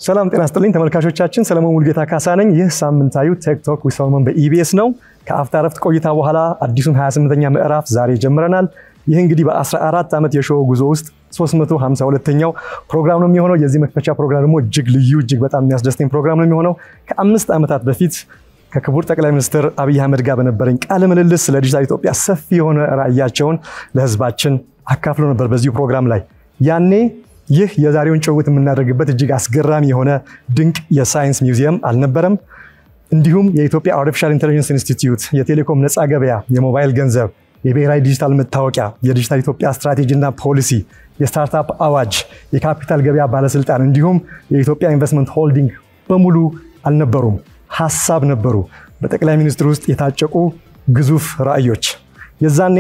ሰላም ጤና ይስጥልኝ ተመልካቾቻችን ሰለሞን ሙልጌታ ካሳ ነኝ። ይህ ሳምንታዊ ቲክቶክ with ሰለሞን በኢቢኤስ ነው። ከአፍታ ረፍት ቆይታ በኋላ አዲሱን 28ኛ ምዕራፍ ዛሬ ጀምረናል። ይህ እንግዲህ በ14 ዓመት የሾው ጉዞ ውስጥ 352ኛው ፕሮግራም ነው የሚሆነው። የዚህ መክፈቻ ፕሮግራም ደግሞ እጅግ በጣም የሚያስደስተኝ ፕሮግራም ነው የሚሆነው። ከ5 ዓመታት በፊት ከክቡር ጠቅላይ ሚኒስትር አብይ አህመድ ጋር በነበረኝ ቃለ ምልልስ ስለ ዲጂታል ኢትዮጵያ ሰፊ የሆነ ራዕያቸውን ለህዝባችን አካፍሎ ነበር በዚህ ፕሮግራም ላይ። ያኔ ይህ የዛሬውን ጭውውት የምናደርግበት እጅግ አስገራሚ የሆነ ድንቅ የሳይንስ ሚውዚየም አልነበረም። እንዲሁም የኢትዮጵያ አርቲፊሻል ኢንተለጀንስ ኢንስቲትዩት፣ የቴሌኮም ነፃ ገበያ፣ የሞባይል ገንዘብ፣ የብሔራዊ ዲጂታል መታወቂያ፣ የዲጂታል ኢትዮጵያ ስትራቴጂና ፖሊሲ፣ የስታርታፕ አዋጅ፣ የካፒታል ገበያ ባለስልጣን እንዲሁም የኢትዮጵያ ኢንቨስትመንት ሆልዲንግ በሙሉ አልነበሩም፣ ሐሳብ ነበሩ። በጠቅላይ ሚኒስትሩ ውስጥ የታጨቁ ግዙፍ ራዕዮች። የዛኔ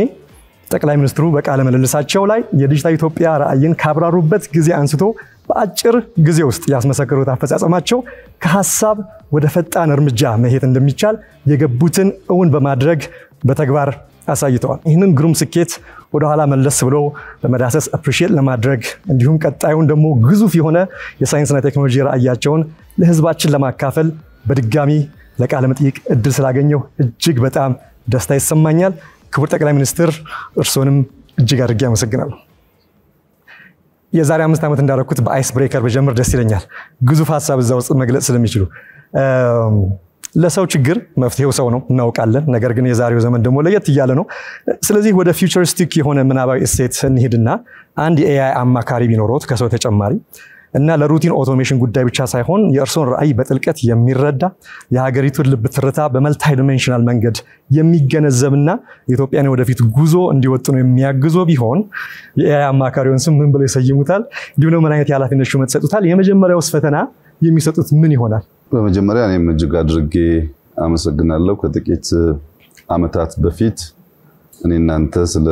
ጠቅላይ ሚኒስትሩ በቃለ ምልልሳቸው ላይ የዲጂታል ኢትዮጵያ ራዕይን ካብራሩበት ጊዜ አንስቶ በአጭር ጊዜ ውስጥ ያስመሰከሩት አፈጻጸማቸው ከሐሳብ ወደ ፈጣን እርምጃ መሄድ እንደሚቻል የገቡትን እውን በማድረግ በተግባር አሳይተዋል። ይህንን ግሩም ስኬት ወደ ኋላ መለስ ብሎ በመዳሰስ አፕሪሺየት ለማድረግ እንዲሁም ቀጣዩን ደግሞ ግዙፍ የሆነ የሳይንስና ቴክኖሎጂ ራዕያቸውን ለህዝባችን ለማካፈል በድጋሚ ለቃለ መጠይቅ እድል ስላገኘው እጅግ በጣም ደስታ ይሰማኛል። ክቡር ጠቅላይ ሚኒስትር እርሶንም እጅግ አድርጌ አመሰግናለሁ። የዛሬ 5 ዓመት እንዳደረኩት በአይስ ብሬከር በጀምር ደስ ይለኛል፣ ግዙፍ ሐሳብ እዛ ውስጥ መግለጽ ስለሚችሉ። ለሰው ችግር መፍትሄው ሰው ነው እናውቃለን። ነገር ግን የዛሬው ዘመን ደግሞ ለየት እያለ ነው። ስለዚህ ወደ ፊውቸሪስቲክ የሆነ ምናባዊ እሴት እንሄድና አንድ የኤአይ አማካሪ ቢኖሮት ከሰው ተጨማሪ እና ለሩቲን ኦቶሜሽን ጉዳይ ብቻ ሳይሆን የእርሶን ራዕይ በጥልቀት የሚረዳ የሀገሪቱን ልብ ትርታ በመልታይ ዲሜንሽናል መንገድ የሚገነዘብና የኢትዮጵያን ወደፊት ጉዞ እንዲወጡ ነው የሚያግዞ ቢሆን የኤአይ አማካሪውን ስም ምን ብለው ይሰይሙታል? እንዲሁም ምን አይነት የኃላፊነት ሹመት ሰጡታል? የመጀመሪያውስ ፈተና የሚሰጡት ምን ይሆናል? በመጀመሪያ እኔም እጅግ አድርጌ አመሰግናለሁ። ከጥቂት ዓመታት በፊት እኔ እናንተ ስለ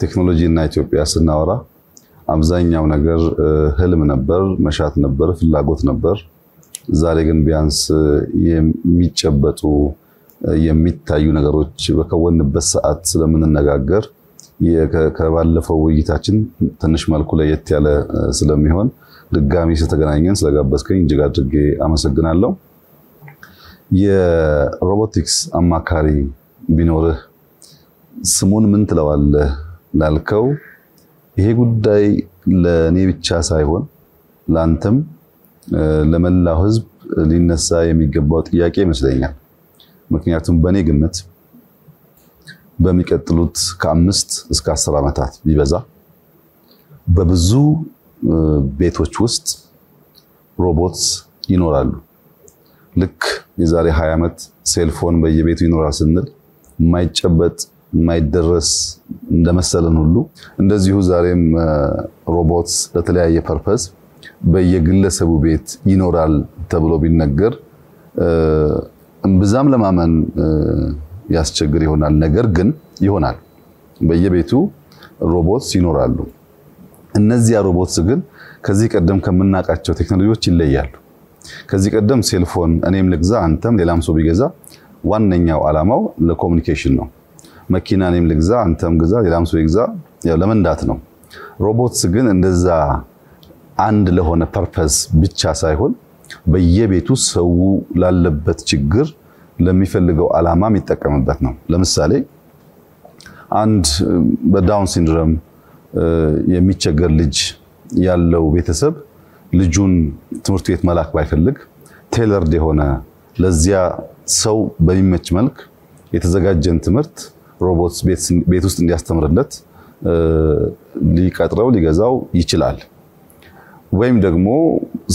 ቴክኖሎጂ እና ኢትዮጵያ ስናወራ አብዛኛው ነገር ህልም ነበር፣ መሻት ነበር፣ ፍላጎት ነበር። ዛሬ ግን ቢያንስ የሚጨበጡ የሚታዩ ነገሮች በከወንበት ሰዓት ስለምንነጋገር ከባለፈው ውይይታችን ትንሽ መልኩ ለየት ያለ ስለሚሆን ድጋሚ ስለተገናኘን ስለጋበዝከኝ እጅግ አድርጌ አመሰግናለሁ። የሮቦቲክስ አማካሪ ቢኖርህ ስሙን ምን ትለዋለህ ላልከው ይሄ ጉዳይ ለኔ ብቻ ሳይሆን ላንተም ለመላው ህዝብ ሊነሳ የሚገባው ጥያቄ ይመስለኛል። ምክንያቱም በኔ ግምት በሚቀጥሉት ከ5 እስከ 10 ዓመታት ቢበዛ በብዙ ቤቶች ውስጥ ሮቦትስ ይኖራሉ። ልክ የዛሬ 20 ዓመት ሴልፎን በየቤቱ ይኖራል ስንል የማይጨበጥ የማይደረስ እንደመሰለን ሁሉ እንደዚሁ ዛሬም ሮቦትስ ለተለያየ ፐርፐዝ በየግለሰቡ ቤት ይኖራል ተብሎ ቢነገር እምብዛም ለማመን ያስቸግር ይሆናል። ነገር ግን ይሆናል። በየቤቱ ሮቦትስ ይኖራሉ። እነዚህ ሮቦትስ ግን ከዚህ ቀደም ከምናቃቸው ቴክኖሎጂዎች ይለያሉ። ከዚህ ቀደም ሴልፎን እኔም ልግዛ አንተም ሌላም ሰው ቢገዛ ዋነኛው ዓላማው ለኮሙኒኬሽን ነው። መኪና እኔም ልግዛ አንተም ግዛ ሌላም ሰው ይግዛ ያው ለመንዳት ነው። ሮቦትስ ግን እንደዛ አንድ ለሆነ ፐርፐዝ ብቻ ሳይሆን በየቤቱ ሰው ላለበት ችግር ለሚፈልገው ዓላማ የሚጠቀምበት ነው። ለምሳሌ አንድ በዳውን ሲንድሮም የሚቸገር ልጅ ያለው ቤተሰብ ልጁን ትምህርት ቤት መላክ ባይፈልግ ቴለርድ የሆነ ለዚያ ሰው በሚመች መልክ የተዘጋጀን ትምህርት ሮቦትስ ቤት ውስጥ እንዲያስተምርለት ሊቀጥረው ሊገዛው ይችላል። ወይም ደግሞ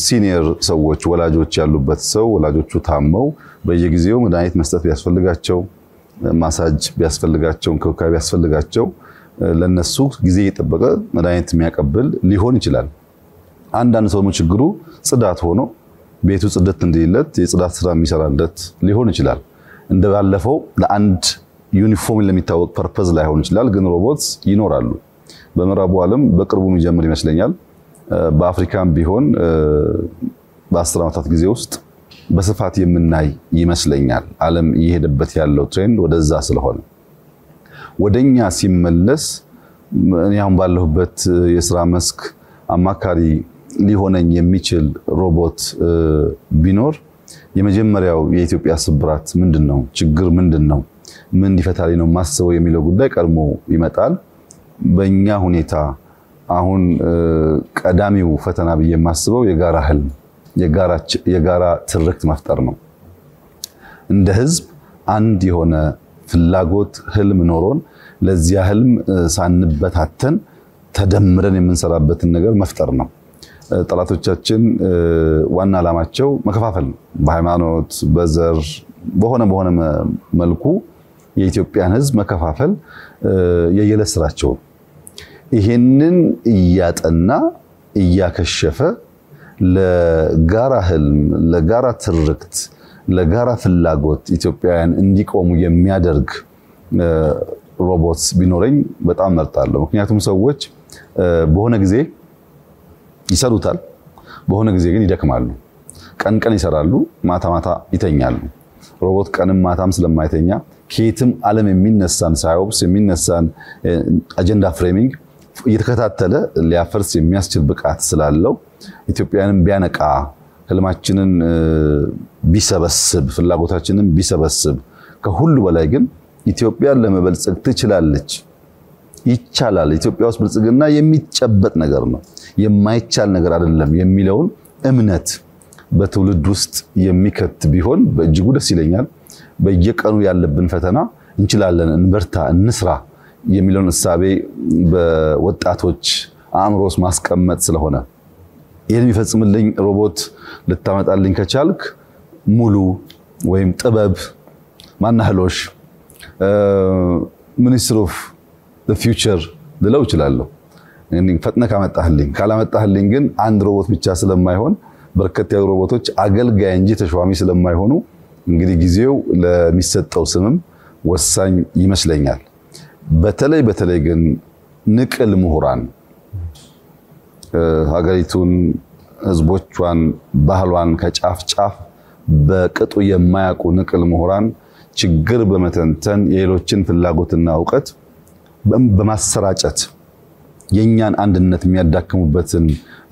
ሲኒየር ሰዎች ወላጆች ያሉበት ሰው ወላጆቹ ታመው በየጊዜው መድኃኒት መስጠት ቢያስፈልጋቸው ማሳጅ ቢያስፈልጋቸው እንክብካቤ ቢያስፈልጋቸው ለነሱ ጊዜ እየጠበቀ መድኃኒት የሚያቀብል ሊሆን ይችላል። አንዳንድ ሰው ችግሩ ጽዳት ሆኖ ቤቱ ጽድት እንዲለት የጽዳት ስራ የሚሰራለት ሊሆን ይችላል። እንደባለፈው ለአንድ ዩኒፎርም ለሚታወቅ ፐርፐዝ ላይሆን ይችላል። ግን ሮቦትስ ይኖራሉ። በምዕራቡ ዓለም በቅርቡ የሚጀምር ይመስለኛል። በአፍሪካም ቢሆን በ10 ዓመታት ጊዜ ውስጥ በስፋት የምናይ ይመስለኛል። ዓለም እየሄደበት ያለው ትሬንድ ወደዛ ስለሆነ ወደኛ ሲመለስ እኔ አሁን ባለሁበት የሥራ መስክ አማካሪ ሊሆነኝ የሚችል ሮቦት ቢኖር የመጀመሪያው የኢትዮጵያ ስብራት ምንድነው ችግር ምንድነው ምን ሊፈታልኝ ነው ማስበው የሚለው ጉዳይ ቀድሞ ይመጣል በእኛ ሁኔታ አሁን ቀዳሚው ፈተና ብዬ ማስበው የጋራ ህልም የጋራ ትርክት መፍጠር ነው እንደ ህዝብ አንድ የሆነ ፍላጎት ህልም ኖሮን ለዚያ ህልም ሳንበታተን ተደምረን የምንሰራበትን ነገር መፍጠር ነው ጠላቶቻችን ዋና ዓላማቸው መከፋፈል ነው በሃይማኖት በዘር በሆነ መልኩ የኢትዮጵያን ህዝብ መከፋፈል የየለስ ስራቸው ይሄንን እያጠና እያከሸፈ ለጋራ ህልም ለጋራ ትርክት ለጋራ ፍላጎት ኢትዮጵያውያን እንዲቆሙ የሚያደርግ ሮቦትስ ቢኖረኝ በጣም መርጣለሁ ምክንያቱም ሰዎች በሆነ ጊዜ ይሰሩታል በሆነ ጊዜ ግን ይደክማሉ ቀን ይሰራሉ ማታ ይተኛሉ ሮቦት ቀንም ማታም ስለማይተኛ ከየትም ዓለም የሚነሳን ሳይኦፕስ የሚነሳን አጀንዳ ፍሬሚንግ እየተከታተለ ሊያፈርስ የሚያስችል ብቃት ስላለው ኢትዮጵያውያንን ቢያነቃ ህልማችንን ቢሰበስብ ፍላጎታችንን ቢሰበስብ ከሁሉ በላይ ግን ኢትዮጵያን ለመበልጸግ ትችላለች ይቻላል ኢትዮጵያ ውስጥ ብልጽግና የሚጨበጥ ነገር ነው የማይቻል ነገር አይደለም የሚለውን እምነት በትውልድ ውስጥ የሚከት ቢሆን በእጅጉ ደስ ይለኛል በየቀኑ ያለብን ፈተና እንችላለን እንበርታ እንስራ የሚለውን እሳቤ በወጣቶች አእምሮስ ማስቀመጥ ስለሆነ ይሄን የሚፈጽምልኝ ሮቦት ልታመጣልኝ ከቻልክ ሙሉ ወይም ጥበብ ማናህሎሽ ሚኒስትር ኦፍ the future ልለው ይችላልው ፈጥነ ካላመጣህልኝ ግን አንድ ሮቦት ብቻ ስለማይሆን በርከት ያሉ ሮቦቶች አገልጋይ እንጂ ተሿሚ ስለማይሆኑ እንግዲህ ጊዜው ለሚሰጠው ስምም ወሳኝ ይመስለኛል በተለይ ግን ንቅል ምሁራን ሀገሪቱን ህዝቦቿን ባህሏን ከጫፍ ጫፍ በቅጡ የማያውቁ ንቅል ምሁራን ችግር በመተንተን የሌሎችን ፍላጎትና ዕውቀት በማሰራጨት የኛን አንድነት የሚያዳክሙበትን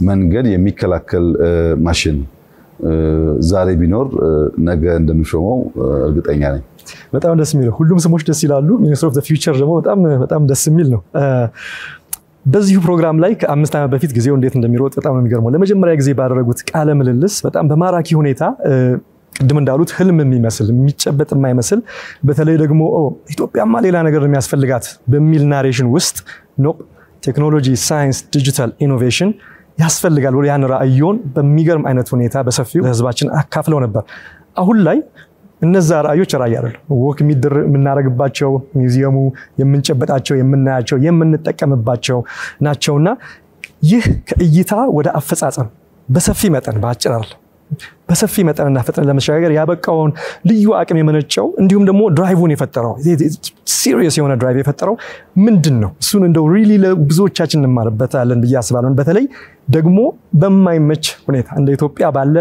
መንገድ የሚከላከል ማሽን ዛሬ ቢኖር ነገ እንደምሾመው እርግጠኛ ነኝ በጣም ደስ የሚል ሁሉም ስሞች ደስ ይላሉ ሚኒስትር ኦፍ ዘ ፊውቸር ደግሞ በጣም ደስ የሚል ነው በዚህ ፕሮግራም ላይ ከ5 ዓመት በፊት ጊዜው እንዴት እንደሚሮጥ በጣም የሚገርመው ለመጀመሪያ ጊዜ ባደረጉት ቃለ ምልልስ በጣም በማራኪ ሁኔታ ቅድም እንዳሉት ህልም የሚመስል የሚጨበጥ የማይመስል በተለይ ደግሞ ኢትዮጵያማ ሌላ ነገር የሚያስፈልጋት በሚል ናሬሽን ውስጥ ነው ቴክኖሎጂ ሳይንስ ዲጂታል ኢኖቬሽን ያስፈልጋል ወለ ያን ራእዮን በሚገርም አይነት ሁኔታ በሰፊው ለህዝባችን አካፍለው ነበር አሁን ላይ እነዛ ራእዮች ራእይ አይደለም ወክ የምናረግባቸው ሚውዚየሙ የምንጨበጣቸው የምናያቸው የምንጠቀምባቸው ናቸውና ይህ ከእይታ ወደ አፈጻጸም በሰፊ መጠን ባጭር አይደለም በሰፊ መጠንና ፍጥነት ለመሻገር ያበቃውን ልዩ አቅም የመነጨው እንዲሁም ደግሞ ድራይቭን የፈጠረው ሲሪየስ የሆነ ድራይቭ የፈጠረው ምንድነው እሱን እንደው ሪሊ ለብዙዎቻችን እንማርበታለን በያስባለሁ በተለይ ደግሞ በማይመች ሁኔታ እንደ ኢትዮጵያ ባለ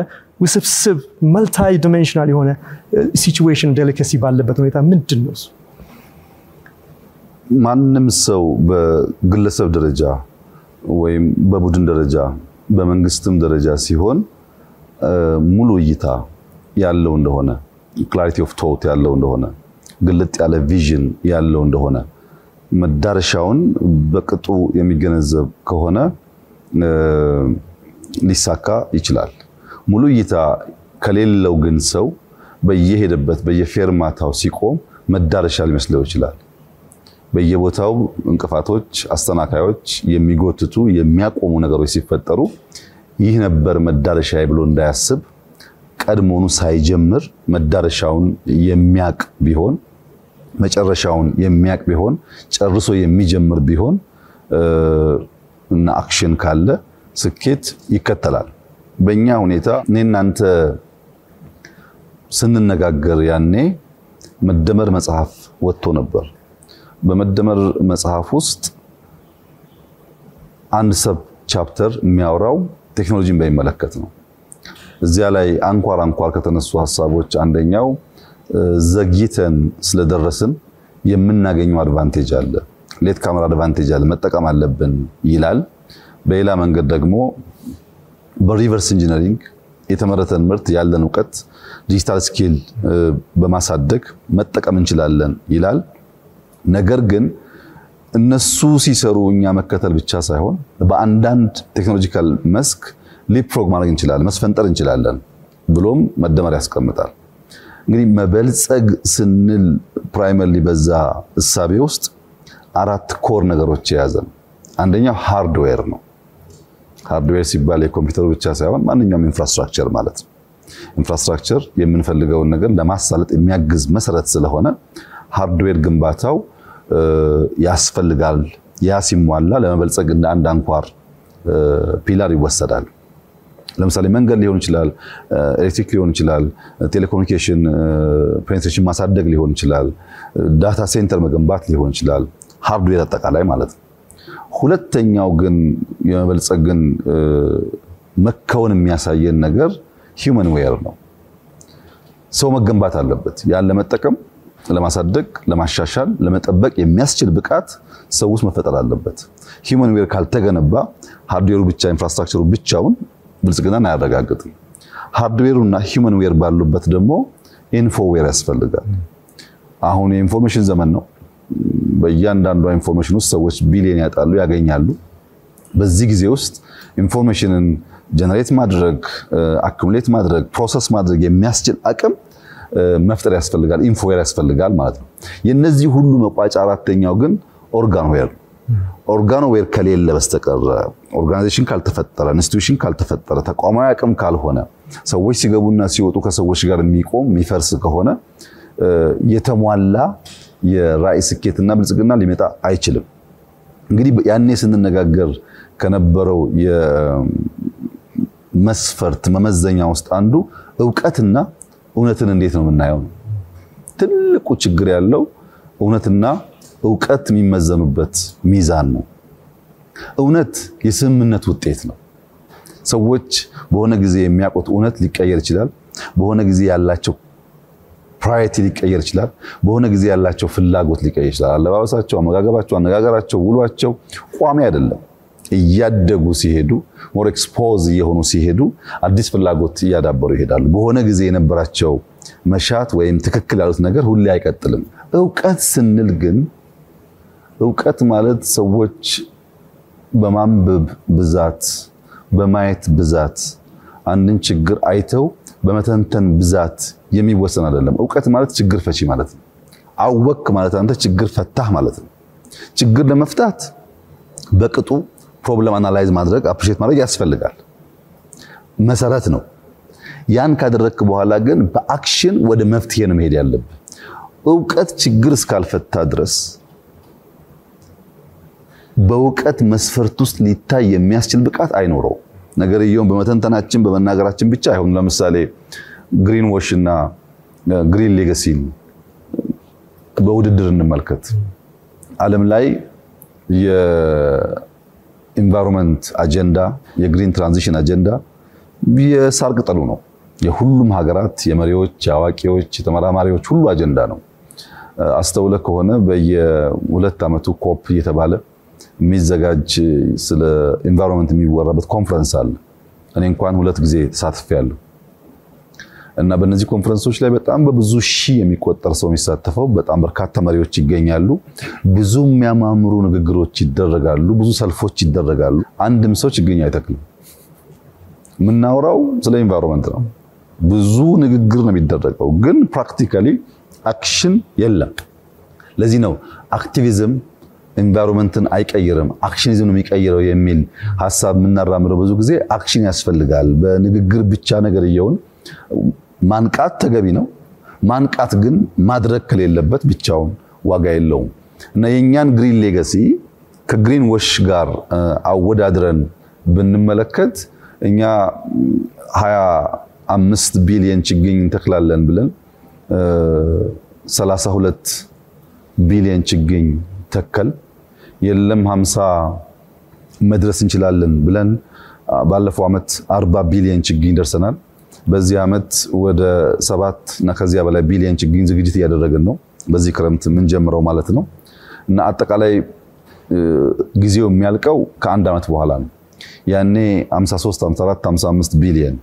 ውስብስብ መልታይ ዳይሜንሽናል የሆነ ሲቹዌሽን ዴሊኬሲ ባለበት ሁኔታ ምንድነው ማንንም ሰው በግለሰብ ደረጃ ወይም በቡድን ደረጃ በመንግስትም ደረጃ ሲሆን ሙሉ እይታ ያለው እንደሆነ ክላሪቲ ኦፍ ቶት ያለው እንደሆነ ግልጥ ያለ ቪዥን ያለው እንደሆነ መዳረሻውን በቅጡ የሚገነዘብ ከሆነ ሊሳካ ይችላል ሙሉ እይታ ከሌለው ግን ሰው በየሄደበት በየፌርማታው ሲቆም መዳረሻ ሊመስለው ይችላል በየቦታው እንቅፋቶች አስተናካዮች የሚጎትቱ የሚያቆሙ ነገሮች ሲፈጠሩ ይህ ነበር መዳረሻዬ ብሎ እንዳያስብ ቀድሞኑ ሳይጀምር መዳረሻውን የሚያቅ ቢሆን መጨረሻውን የሚያቅ ቢሆን ጨርሶ የሚጀምር ቢሆን እና አክሽን ካለ ስኬት ይከተላል በእኛ ሁኔታ እኔናንተ ስንነጋገር ያኔ መደመር መጽሐፍ ወጥቶ ነበር በመደመር መጽሐፍ ውስጥ አንድ ሰብ ቻፕተር የሚያወራው ቴክኖሎጂን በሚመለከት ነው እዚያ ላይ አንኳር ከተነሱ ሐሳቦች አንደኛው ዘግይተን ስለደረስን የምናገኘው አድቫንቴጅ አለ ሌት ካሜራ አድቫንቴጅ አለ መጠቀም አለብን ይላል በሌላ መንገድ ደግሞ በሪቨርስ ኢንጂነሪንግ የተመረተን ምርት ያለን ዕውቀት ዲጂታል ስኪል በማሳደግ መጠቀም እንችላለን ይላል። ነገር ግን እነሱ ሲሰሩ እኛ መከተል ብቻ ሳይሆን በአንዳንድ ቴክኖሎጂካል መስክ ሊፕፍሮግ ማድረግ እንችላለን፣ መስፈንጠር እንችላለን ብሎም መደመር ያስቀምጣል። እንግዲህ መበልጸግ ስንል ፕራይመሪሊ በዛ እሳቤ ውስጥ 4 ኮር ነገሮች የያዘ ነው። አንደኛው ሃርድዌር ነው። ሃርድዌር ሲባል የኮምፒውተር ብቻ ሳይሆን ማንኛውም ኢንፍራስትራክቸር ማለት ነው። ኢንፍራስትራክቸር የምንፈልገውን ነገር ለማሳለጥ የሚያግዝ መሰረት ስለሆነ ሃርድዌር ግንባታው ያስፈልጋል። ያ ሲሟላ ለመበልጸግ እንደ አንድ አንኳር ፒላር ይወሰዳል። ለምሳሌ መንገድ ሊሆን ይችላል፣ ኤሌክትሪክ ሊሆን ይችላል፣ ቴሌኮሙኒኬሽን ፔኔትሬሽን ማሳደግ ሊሆን ይችላል፣ ዳታ ሴንተር መገንባት ሊሆን ይችላል። ሃርድዌር አጠቃላይ ማለት ነው። ሁለተኛው ግን የመበልጸግን መከወን የሚያሳየን ነገር ሂውመን ዌር ነው። ሰው መገንባት አለበት። ያን ለመጠቀም ለማሳደግ፣ ለማሻሻል፣ ለመጠበቅ የሚያስችል ብቃት ሰው ውስጥ መፈጠር አለበት። ሂውመን ዌር ካልተገነባ ሃርድዌሩ ብቻ ኢንፍራስትራክቸሩ ብቻውን ብልጽግናን አያረጋግጥም። ሃርድዌሩና ሂውመን ዌር ባሉበት ደግሞ ኢንፎ ዌር ያስፈልጋል። አሁን የኢንፎርሜሽን ዘመን ነው። በእያንዳንዱ ኢንፎርሜሽን ውስጥ ሰዎች ቢሊየን ያጣሉ፣ ያገኛሉ። በዚህ ጊዜ ውስጥ ኢንፎርሜሽንን ጀነሬት ማድረግ፣ አኩሙሌት ማድረግ፣ ፕሮሰስ ማድረግ የሚያስችል አቅም መፍጠር ያስፈልጋል። ኢንፎ ዌር ያስፈልጋል ማለት ነው። የነዚህ ሁሉ መቋጫ አራተኛው ግን ኦርጋን ዌር። ኦርጋን ዌር ከሌለ በስተቀር ኦርጋናይዜሽን ካልተፈጠረ፣ ኢንስቲትዩሽን ካልተፈጠረ፣ ተቋማዊ አቅም ካልሆነ፣ ሰዎች ሲገቡና ሲወጡ ከሰዎች ጋር የሚቆም የሚፈርስ ከሆነ የተሟላ የራዕይ ስኬትና ብልጽግና ሊመጣ አይችልም። እንግዲህ ያኔ ስንነጋገር ከነበረው የመስፈርት መመዘኛ ውስጥ አንዱ ዕውቀትና እውነትን እንዴት ነው የምናየው? ትልቁ ችግር ያለው እውነትና ዕውቀት የሚመዘኑበት ሚዛን ነው። እውነት የስምምነት ውጤት ነው። ሰዎች በሆነ ጊዜ የሚያውቁት እውነት ሊቀየር ይችላል። በሆነ ጊዜ ያላቸው ፕራዮሪቲ ሊቀየር ይችላል። በሆነ ጊዜ ያላቸው ፍላጎት ሊቀየር ይችላል። አለባበሳቸው፣ አመጋገባቸው፣ አነጋገራቸው፣ ውሏቸው ቋሚ አይደለም። እያደጉ ሲሄዱ ሞር ኤክስፖዝ እየሆኑ ሲሄዱ አዲስ ፍላጎት እያዳበሩ ይሄዳሉ። በሆነ ጊዜ የነበራቸው መሻት ወይም ትክክል ያሉት ነገር ሁሌ አይቀጥልም። ዕውቀት ስንል ግን ዕውቀት ማለት ሰዎች በማንበብ ብዛት፣ በማየት ብዛት አንድን ችግር አይተው በመተንተን ብዛት የሚወሰን አይደለም። ዕውቀት ማለት ችግር ፈቺ ማለት ነው። አወቅ ማለት አንተ ችግር ፈታህ ማለት ነው። ችግር ለመፍታት በቅጡ ፕሮብለም አናላይዝ ማድረግ፣ አፕሪሺየት ማድረግ ያስፈልጋል። መሰረት ነው። ያን ካደረክ በኋላ ግን በአክሽን ወደ መፍትሄ ነው መሄድ ያለብህ። ዕውቀት ችግር እስካልፈታ ድረስ በዕውቀት መስፈርት ውስጥ ሊታይ የሚያስችል ብቃት አይኖረው። ነገርየውን በመተንተናችን በመናገራችን ብቻ አይሆን። ለምሳሌ ግሪን ዎሽ እና ግሪን ሌጋሲን በውድድር እንመልከት። ዓለም ላይ የኢንቫይሮንመንት አጀንዳ፣ የግሪን ትራንዚሽን አጀንዳ የሳር ቅጠሉ ነው። የሁሉም ሀገራት የመሪዎች፣ የአዋቂዎች፣ የተመራማሪዎች ሁሉ አጀንዳ ነው። አስተውለ ከሆነ በየ2 ዓመቱ ኮፕ እየተባለ የሚዘጋጅ ስለ ኢንቫይሮንመንት የሚወራበት ኮንፈረንስ አለ። እኔ እንኳን 2 ጊዜ ተሳትፌያለሁ እና በእነዚህ ኮንፈረንሶች ላይ በጣም በብዙ ሺህ የሚቆጠር ሰው የሚሳተፈው፣ በጣም በርካታ መሪዎች ይገኛሉ። ብዙ የሚያማምሩ ንግግሮች ይደረጋሉ፣ ብዙ ሰልፎች ይደረጋሉ። አንድም ሰው ችግኝ አይተክልም። የምናወራው ስለ ኢንቫይሮንመንት ነው። ብዙ ንግግር ነው የሚደረገው፣ ግን ፕራክቲካሊ አክሽን የለም። ለዚህ ነው አክቲቪዝም ኢንቫይሮንመንትን አይቀይርም፣ አክሽኒዝም ነው የሚቀይረው የሚል ሐሳብ የምናራምደው። ብዙ ጊዜ አክሽን ያስፈልጋል። በንግግር ብቻ ነገርየውን ማንቃት ተገቢ ነው። ማንቃት ግን ማድረግ ከሌለበት ብቻውን ዋጋ የለውም እና የኛን ግሪን ሌጋሲ ከግሪን ዎሽ ጋር አወዳድረን ብንመለከት እኛ 25 ቢሊዮን ችግኝ እንተክላለን ብለን 32 ቢሊዮን ችግኝ ተከል። የለም 50 መድረስ እንችላለን ብለን ባለፈው ዓመት 40 ቢሊዮን ችግኝ ደርሰናል። በዚህ ዓመት ወደ 7 እና ከዚያ በላይ ቢሊዮን ችግኝ ዝግጅት እያደረግን ነው። በዚህ ክረምት ምን ጀምረው ማለት ነው እና አጠቃላይ ጊዜው የሚያልቀው ከ1 ዓመት በኋላ ነው። ያኔ 53 54 55 ቢሊዮን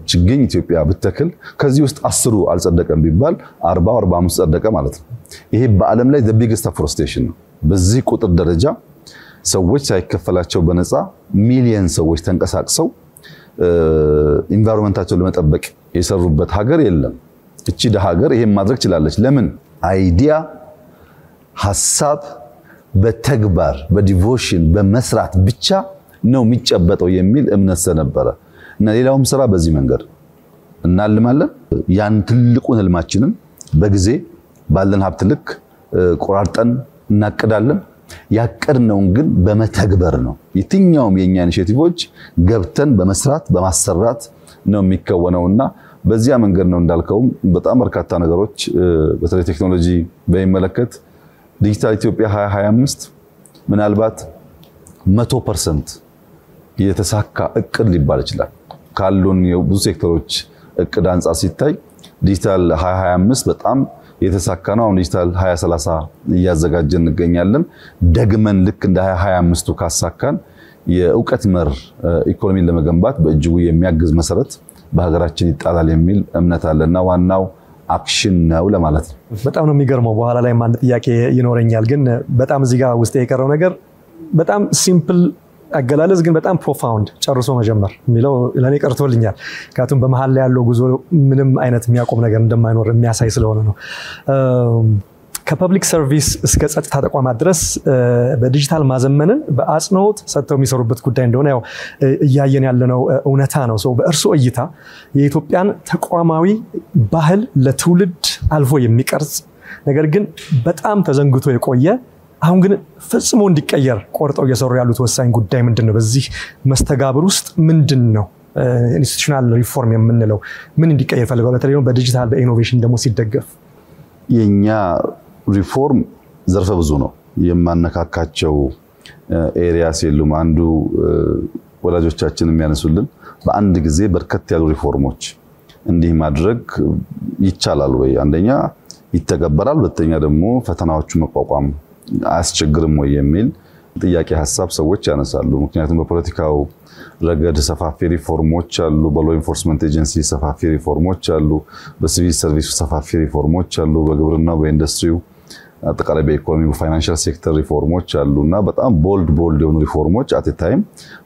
ችግኝ ኢትዮጵያ ብትተክል ከዚህ ውስጥ 10ሩ አልጸደቀም ቢባል 40 45 ጸደቀ ማለት ነው። ይሄ በዓለም ላይ the biggest afforestation ነው። በዚህ ቁጥር ደረጃ ሰዎች ሳይከፈላቸው በነፃ ሚሊየን ሰዎች ተንቀሳቅሰው ኢንቫይሮንመንታቸውን ለመጠበቅ የሰሩበት ሀገር የለም። እቺ ሀገር ይሄን ማድረግ ይችላለች። ለምን? አይዲያ ሐሳብ በተግባር በዲቮሽን በመስራት ብቻ ነው የሚጨበጠው የሚል እምነት ስለነበረ እና ሌላውም ስራ በዚህ መንገድ እናልማለን። ያን ትልቁን ህልማችንን በጊዜ ባለን ሀብት ልክ ቆራርጠን እናቅዳለን። ያቀድነውን ግን በመተግበር ነው። የትኛውም የኛ ኢኒሼቲቮች ገብተን በመስራት በማሰራት ነው የሚከወነውና በዚያ መንገድ ነው እንዳልከው በጣም በርካታ ነገሮች በተለይ ቴክኖሎጂ በሚመለከት ዲጂታል ኢትዮጵያ 2025 ምናልባት 100% የተሳካ እቅድ ሊባል ይችላል። ካሉን የብዙ ሴክተሮች እቅድ አንፃር ሲታይ ዲጂታል 2025 በጣም የተሳካ ነው። አሁን ዲጂታል 2030 እያዘጋጀን እንገኛለን። ደግመን ልክ እንደ 2025ቱ ካሳካን የእውቀት መር ኢኮኖሚን ለመገንባት በእጅጉ የሚያግዝ መሰረት በሀገራችን ይጣላል የሚል እምነት አለና ዋናው አክሽን ነው ለማለት ነው። በጣም ነው የሚገርመው። በኋላ ላይ አንድ ጥያቄ ይኖረኛል፣ ግን በጣም እዚህ ጋር ውስጥ የቀረው ነገር በጣም ሲምፕል አገላለጽ ግን በጣም ፕሮፋውንድ ጨርሶ መጀመር የሚለው ለኔ ቀርቶልኛል። ምክንያቱም በመሃል ላይ ያለው ጉዞ ምንም አይነት የሚያቆም ነገር እንደማይኖር የሚያሳይ ስለሆነ ነው። ከፐብሊክ ሰርቪስ እስከ ጸጥታ ተቋማት ድረስ በዲጂታል ማዘመንን በአጽንኦት ሰጥተው የሚሰሩበት ጉዳይ እንደሆነ ያው እያየን ያለነው እውነታ ነው። በእርሶ እይታ የኢትዮጵያን ተቋማዊ ባህል ለትውልድ አልፎ የሚቀርጽ ነገር ግን በጣም ተዘንግቶ የቆየ አሁን ግን ፈጽሞ እንዲቀየር ቆርጠው እየሰሩ ያሉት ወሳኝ ጉዳይ ምንድነው? በዚህ መስተጋብር ውስጥ ምንድነው ኢንስቲትዩሽናል ሪፎርም የምንለው ምን እንዲቀየር ፈልገው? በተለይ በዲጂታል በኢኖቬሽን ደግሞ ሲደገፍ የኛ ሪፎርም ዘርፈ ብዙ ነው። የማነካካቸው ኤሪያስ የሉም። አንዱ ወላጆቻችን የሚያነሱልን በአንድ ጊዜ በርከት ያሉ ሪፎርሞች እንዲህ ማድረግ ይቻላል ወይ? አንደኛ ይተገበራል፣ ሁለተኛ ደግሞ ፈተናዎቹ መቋቋም አያስቸግርም ወይ የሚል ጥያቄ ሐሳብ ሰዎች ያነሳሉ። ምክንያቱም በፖለቲካው ረገድ ሰፋፊ ሪፎርሞች አሉ፣ በሎ ኢንፎርስመንት ኤጀንሲ ሰፋፊ ሪፎርሞች አሉ፣ በሲቪል ሰርቪስ ሰፋፊ ሪፎርሞች አሉ፣ በግብርናው በኢንዱስትሪው አጠቃላይ በኢኮኖሚ በፋይናንሻል ሴክተር ሪፎርሞች አሉና በጣም ቦልድ የሆኑ ሪፎርሞች አት ታይም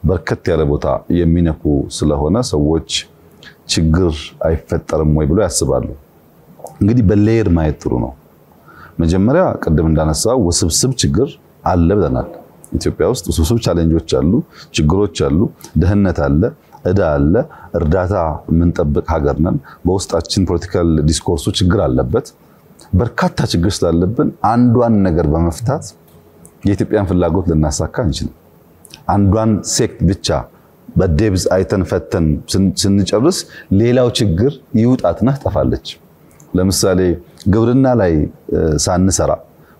በርከት ያለ ቦታ የሚነኩ ስለሆነ ሰዎች ችግር አይፈጠርም ወይ ብሎ ያስባሉ። እንግዲህ በሌየር ማየት ጥሩ ነው። መጀመሪያ ቅድም እንዳነሳው ውስብስብ ችግር አለ ብለናል። ኢትዮጵያ ውስጥ ውስብስብ ቻሌንጆች አሉ፣ ችግሮች አሉ፣ ደህንነት አለ፣ እዳ አለ፣ እርዳታ የምንጠብቅ ሀገር ነን። በውስጣችን ፖለቲካል ዲስኮርሱ ችግር አለበት። በርካታ ችግር ስላለብን አንዷን ነገር በመፍታት የኢትዮጵያን ፍላጎት ልናሳካ እንችላለን። አንዷን ሴክት ብቻ በዴብዝ አይተን ፈተን ስንጨርስ ሌላው ችግር ይውጣትና ትጠፋለች። ለምሳሌ ግብርና ላይ ሳንሰራ፣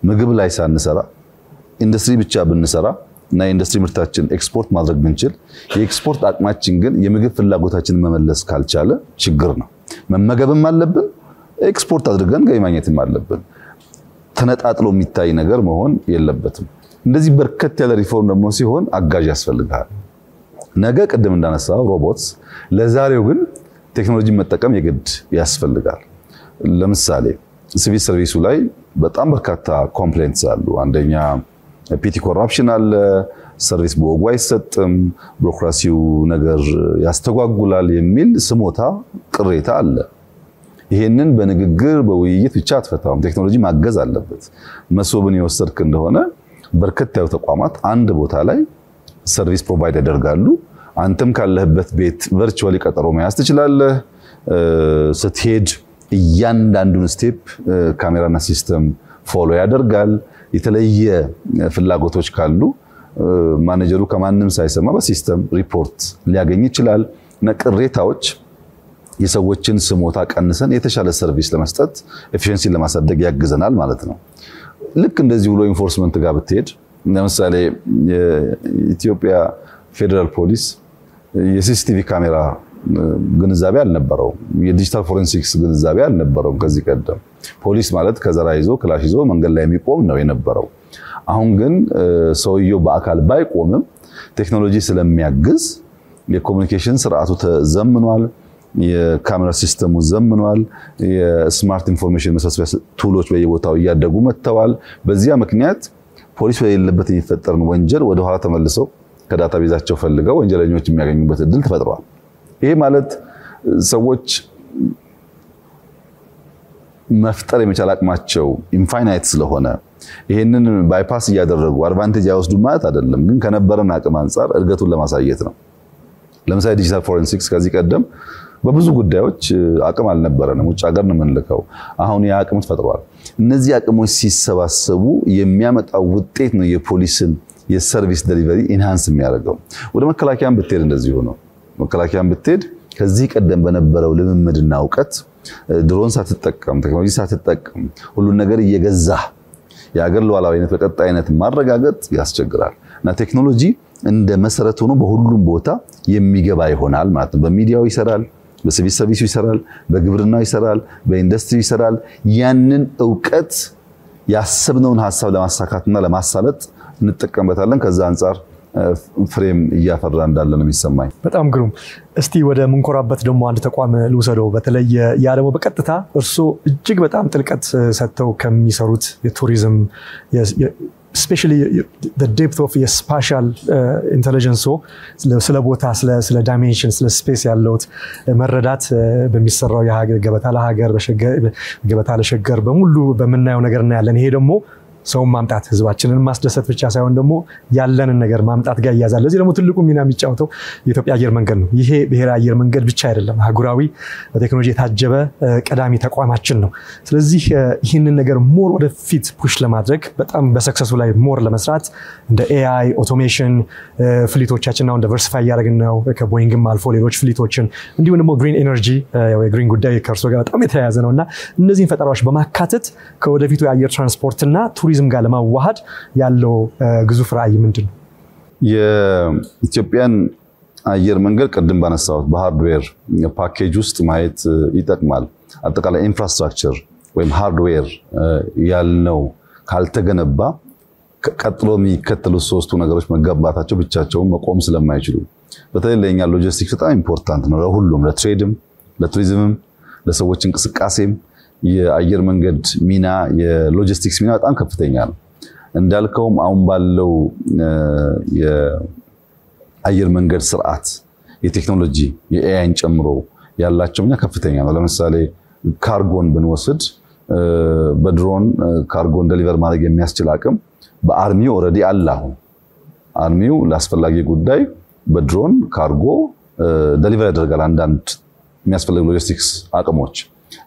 ምግብ ላይ ሳንሰራ ኢንዱስትሪ ብቻ ብንሰራ እና ኢንዱስትሪ ምርታችን ኤክስፖርት ማድረግ ብንችል የኤክስፖርት አቅማችን ግን የምግብ ፍላጎታችንን መመለስ ካልቻለ ችግር ነው። መመገብም አለብን፣ ኤክስፖርት አድርገን ገቢ ማግኘትም አለብን። ተነጣጥሎ የሚታይ ነገር መሆን የለበትም። እንደዚህ በርከት ያለ ሪፎርም ደግሞ ሲሆን አጋዥ ያስፈልጋል። ነገ ቅድም እንዳነሳው ሮቦትስ፣ ለዛሬው ግን ቴክኖሎጂ መጠቀም የግድ ያስፈልጋል። ለምሳሌ ሲቪል ሰርቪሱ ላይ በጣም በርካታ ኮምፕሌንትስ አሉ። አንደኛ ፒቲ ኮራፕሽን አለ፣ ሰርቪስ በወጉ አይሰጥም፣ ቢሮክራሲው ነገር ያስተጓጉላል የሚል ስሞታ ቅሬታ አለ። ይሄንን በንግግር በውይይት ብቻ አትፈታውም። ቴክኖሎጂ ማገዝ አለበት። መሶብን የወሰድክ እንደሆነ በርከት ያሉ ተቋማት አንድ ቦታ ላይ ሰርቪስ ፕሮቫይድ ያደርጋሉ። አንተም ካለህበት ቤት ቨርቹዋሊ ቀጠሮ መያዝ ትችላለህ። ስትሄድ እያንዳንዱን ስቴፕ ካሜራና ሲስተም ፎሎ ያደርጋል። የተለየ ፍላጎቶች ካሉ ማኔጀሩ ከማንም ሳይሰማ በሲስተም ሪፖርት ሊያገኝ ይችላል። ቅሬታዎች የሰዎችን ስሞታ ቀንሰን የተሻለ ሰርቪስ ለመስጠት ኤፊሺየንሲ ለማሳደግ ያግዘናል ማለት ነው። ልክ እንደዚህ ብሎ ኢንፎርስመንት ጋር ብትሄድ ለምሳሌ የኢትዮጵያ ፌደራል ፖሊስ የሲሲቲቪ ካሜራ ግንዛቤ አልነበረውም። የዲጂታል ፎሬንሲክስ ግንዛቤ አልነበረውም። ከዚህ ቀደም ፖሊስ ማለት ከዘራ ይዞ ክላሽ ይዞ መንገድ ላይ የሚቆም ነው የነበረው። አሁን ግን ሰውየው በአካል ባይቆምም ቴክኖሎጂ ስለሚያግዝ የኮሙኒኬሽን ስርዓቱ ተዘምኗል። የካሜራ ሲስተሙ ዘምኗል። የስማርት ኢንፎርሜሽን መሰብሰቢያ ቱሎች በየቦታው እያደጉ መጥተዋል። በዚያ ምክንያት ፖሊስ በሌለበት የሚፈጠርን ወንጀል ወደ ኋላ ተመልሰው ከዳታቤዛቸው ፈልገው ወንጀለኞች የሚያገኙበት እድል ተፈጥሯል። ይሄ ማለት ሰዎች መፍጠር የመቻል አቅማቸው ኢንፋይናይት ስለሆነ ይሄንን ባይፓስ እያደረጉ አድቫንቴጅ ያወስዱ ማለት አይደለም። ግን ከነበረን አቅም አንፃር እድገቱን ለማሳየት ነው። ለምሳሌ ዲጂታል ፎሬንሲክስ ከዚህ ቀደም በብዙ ጉዳዮች አቅም አልነበረንም። ውጭ ሀገር ነው የምንልከው። አሁን ያ አቅም ተፈጥሯል። እነዚህ አቅሞች ሲሰባሰቡ የሚያመጣው ውጤት ነው የፖሊስን የሰርቪስ ዴሊቨሪ ኢንሃንስ የሚያደርገው። ወደ መከላከያም ብትሄድ እንደዚህ ሆኖ መከላከያም ብትሄድ ከዚህ ቀደም በነበረው ልምምድና ዕውቀት ድሮን ሳትጠቀም ቴክኖሎጂ ሳትጠቀም ሁሉን ነገር እየገዛ የሀገር ሉዓላዊነት በቀጣይነት ማረጋገጥ ያስቸግራል። እና ቴክኖሎጂ እንደ መሰረት ሆኖ በሁሉም ቦታ የሚገባ ይሆናል ማለት ነው። በሚዲያው ይሰራል፣ በሲቪል ሰርቪሱ ይሰራል፣ በግብርናው ይሰራል፣ በኢንዱስትሪ ይሰራል። ያንን ዕውቀት ያሰብነውን ሐሳብ ለማሳካትና ለማሳለጥ እንጠቀምበታለን። ከዛ አንፃር ፍሬም እያፈራ እንዳለ ነው የሚሰማኝ። በጣም ግሩም። እስቲ ወደ ምንኮራበት ደግሞ አንድ ተቋም ልውሰደው። በተለይ ያ ደግሞ በቀጥታ እርሶ እጅግ በጣም ጥልቀት ሰጥተው ከሚሰሩት የቱሪዝም especially the depth of your spatial intelligence ስለ ቦታ ስለ ዳይሜንሽን ስለ ስፔስ ያለውት መረዳት በሚሰራው የሀገር ገበታ ለሸገር በሙሉ በመናየው ነገር እና ያለን ይሄ ደግሞ ሰው ማምጣት ህዝባችንን ማስደሰት ብቻ ሳይሆን ደግሞ ያለንን ነገር ማምጣት ጋር ያያዛል። ለዚህ ደግሞ ትልቁ ሚና የሚጫወተው የኢትዮጵያ አየር መንገድ ነው። ይሄ ብሔራዊ አየር መንገድ ብቻ አይደለም፣ አህጉራዊ በቴክኖሎጂ የታጀበ ቀዳሚ ተቋማችን ነው። ስለዚህ ይህንን ነገር ሞር ወደ ፊት ፑሽ ለማድረግ በጣም በሰክሰሱ ላይ ሞር ለመስራት እንደ ኤአይ ኦቶሜሽን ፍሊቶቻችንን አሁን ዳይቨርሲፋይ ያደረግን ነው። ከቦይንግም አልፎ ሌሎች ፍሊቶችን እንዲሁም ደግሞ ግሪን ኤነርጂ የግሪን ጉዳይ ከእርሶ ጋር በጣም የተያያዘ ነውና እነዚህን ፈጠራዎች በማካተት ከወደፊቱ የአየር ትራንስፖርትና ቱሪዝም ጋር ለማዋሃድ ያለው ግዙፍ ራዕይ ምንድን ነው? የኢትዮጵያን አየር መንገድ ቀደም ባነሳሁት በሃርድዌር ፓኬጅ ውስጥ ማየት ይጠቅማል። አጠቃላይ ኢንፍራስትራክቸር ወይም ሃርድዌር ያልነው ካልተገነባ ቀጥሎ የሚከተሉት ሶስቱ ነገሮች መገንባታቸው ብቻቸውን መቆም ስለማይችሉ በተለይ ለኛ ሎጂስቲክስ በጣም ኢምፖርታንት ነው። ለሁሉም ለትሬድም፣ ለቱሪዝምም፣ ለሰዎች እንቅስቃሴም የአየር መንገድ ሚና የሎጂስቲክስ ሚና በጣም ከፍተኛ ነው። እንዳልከውም አሁን ባለው የአየር መንገድ ስርዓት የቴክኖሎጂ የኤአይን ጨምሮ ያላቸው ሚና ከፍተኛ ነው። ለምሳሌ ካርጎን ብንወስድ በድሮን ካርጎን ዴሊቨር ማድረግ የሚያስችል አቅም በአርሚው ኦሬዲ አለ። አሁን አርሚው ለአስፈላጊ ጉዳይ በድሮን ካርጎ ዴሊቨር ያደርጋል አንዳንድ የሚያስፈልጉ ሎጂስቲክስ አቅሞች።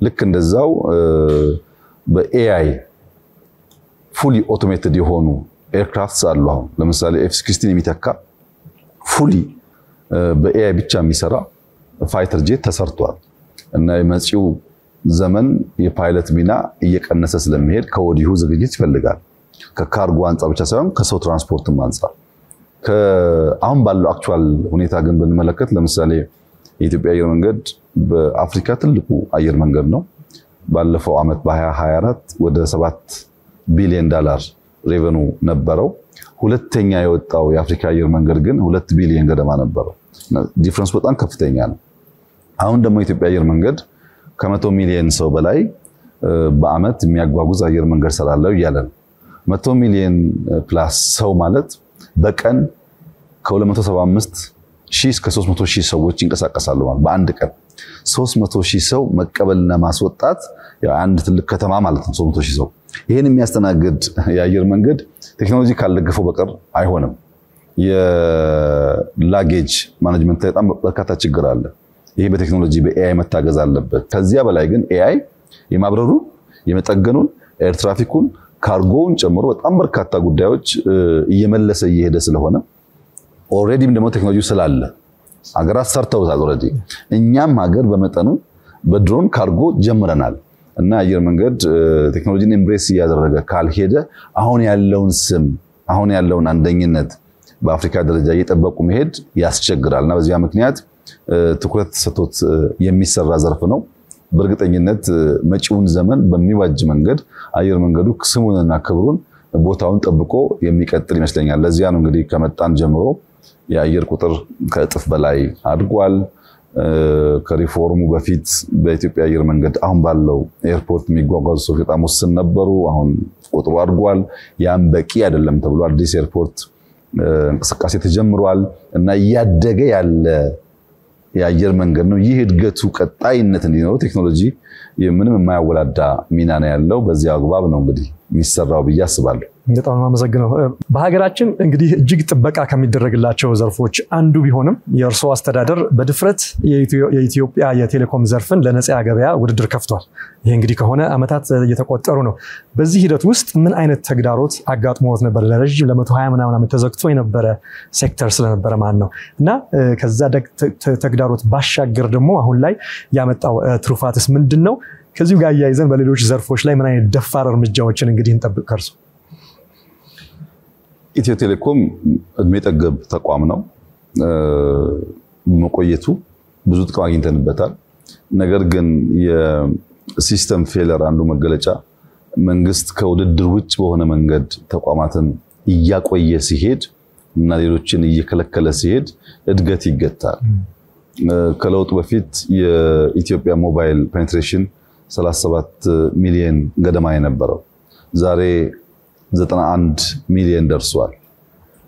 ልክ እንደዛው በኤአይ ፉሊ ኦቶሜትድ የሆኑ ኤርክራፍትስ አሉ። አሁን ለምሳሌ F-16 የሚተካ ፉሊ በኤአይ ብቻ የሚሰራ ፋይተር ጄት ተሰርቷል። እና የመጪው ዘመን የፓይለት ሚና እየቀነሰ ስለሚሄድ ከወዲሁ ዝግጅት ይፈልጋል። ከካርጎ አንፃር ብቻ ሳይሆን ከሰው ትራንስፖርትም አንፃር አሁን ባለው አክቹዋል ሁኔታ ግን ብንመለከት ለምሳሌ የኢትዮጵያ አየር መንገድ በአፍሪካ ትልቁ አየር መንገድ ነው። ባለፈው አመት በ2024 ወደ $7 ቢሊዮን ሬቨኑ ነበረው። ሁለተኛ የወጣው የአፍሪካ አየር መንገድ ግን 2 ቢሊዮን ገደማ ነበረው። ዲፈረንስ በጣም ከፍተኛ ነው። አሁን ደግሞ የኢትዮጵያ አየር መንገድ ከ100 ሚሊዮን ሰው በላይ በአመት የሚያጓጉዝ አየር መንገድ ሰራለው እያለ ነው። 100 ሚሊዮን ፕላስ ሰው ማለት በቀን ከ275 ሺህ እስከ 300 ሺህ ሰዎች ይንቀሳቀሳሉ ማለት በአንድ ቀን 300 ሺህ ሰው መቀበልና ማስወጣት አንድ ትልቅ ከተማ ማለት ነው። 300 ሺህ ሰው ይሄን የሚያስተናግድ የአየር መንገድ ቴክኖሎጂ ካልደገፈው በቀር አይሆንም። የላጌጅ ማኔጅመንት በጣም በርካታ ችግር አለ። ይሄ በቴክኖሎጂ በኤአይ መታገዝ አለበት። ከዚያ በላይ ግን ኤአይ የማብረሩ የመጠገኑን ኤር ትራፊኩን ካርጎውን ጨምሮ በጣም በርካታ ጉዳዮች እየመለሰ እየሄደ ስለሆነ ኦሬዲም ደግሞ ቴክኖሎጂ ስላለ ሀገራት ሰርተውታል ኦሬዲ። እኛም ሀገር በመጠኑ በድሮን ካርጎ ጀምረናል እና አየር መንገድ ቴክኖሎጂን ኤምብሬስ እያደረገ ካልሄደ አሁን ያለውን ስም አሁን ያለውን አንደኝነት በአፍሪካ ደረጃ እየጠበቁ መሄድ ያስቸግራልና በዚያ ምክንያት ትኩረት ሰጥቶት የሚሰራ ዘርፍ ነው። በእርግጠኝነት መጪውን ዘመን በሚዋጅ መንገድ አየር መንገዱ ስሙንና ክብሩን ቦታውን ጠብቆ የሚቀጥል ይመስለኛል። ለዚያ ነው እንግዲህ ከመጣን ጀምሮ የአየር ቁጥር ከእጥፍ በላይ አድጓል። ከሪፎርሙ በፊት በኢትዮጵያ አየር መንገድ አሁን ባለው ኤርፖርት የሚጓጓዙ ሰዎች በጣም ውስን ነበሩ። አሁን ቁጥሩ አድጓል። ያም በቂ አይደለም ተብሎ አዲስ ኤርፖርት እንቅስቃሴ ተጀምሯል እና እያደገ ያለ የአየር መንገድ ነው። ይህ እድገቱ ቀጣይነት እንዲኖረው ቴክኖሎጂ ምንም የማያወላዳ ሚና ነው ያለው። በዚህ አግባብ ነው እንግዲህ የሚሰራው ብዬ አስባለሁ። በጣም አመሰግናለሁ። በሀገራችን እንግዲህ እጅግ ጥበቃ ከሚደረግላቸው ዘርፎች አንዱ ቢሆንም የእርሶ አስተዳደር በድፍረት የኢትዮጵያ የቴሌኮም ዘርፍን ለነፃ ገበያ ውድድር ከፍቷል። ይሄ እንግዲህ ከሆነ ዓመታት እየተቆጠሩ ነው። በዚህ ሂደት ውስጥ ምን አይነት ተግዳሮት አጋጥሞት ነበር? ለረጅም ለ120 ምናምን ዓመት ተዘግቶ የነበረ ሴክተር ስለነበረ ማለት ነው እና ከዛ ተግዳሮት ባሻገር ደግሞ አሁን ላይ ያመጣው ትሩፋትስ ምንድነው? ከዚሁ ጋር ያይዘን በሌሎች ዘርፎች ላይ ምን አይነት ደፋር እርምጃዎችን እንግዲህ እንጠብቅ ከርሱ? ኢትዮ ቴሌኮም እድሜ ጠገብ ተቋም ነው። መቆየቱ ብዙ ጥቅም አግኝተንበታል። ነገር ግን የሲስተም ፌለር አንዱ መገለጫ መንግስት ከውድድር ውጭ በሆነ መንገድ ተቋማትን እያቆየ ሲሄድ እና ሌሎችን እየከለከለ ሲሄድ እድገት ይገታል። ከለውጡ በፊት የኢትዮጵያ ሞባይል ፔኔትሬሽን 37 ሚሊዮን ገደማ የነበረው ዛሬ 91 ሚሊዮን ደርሷል።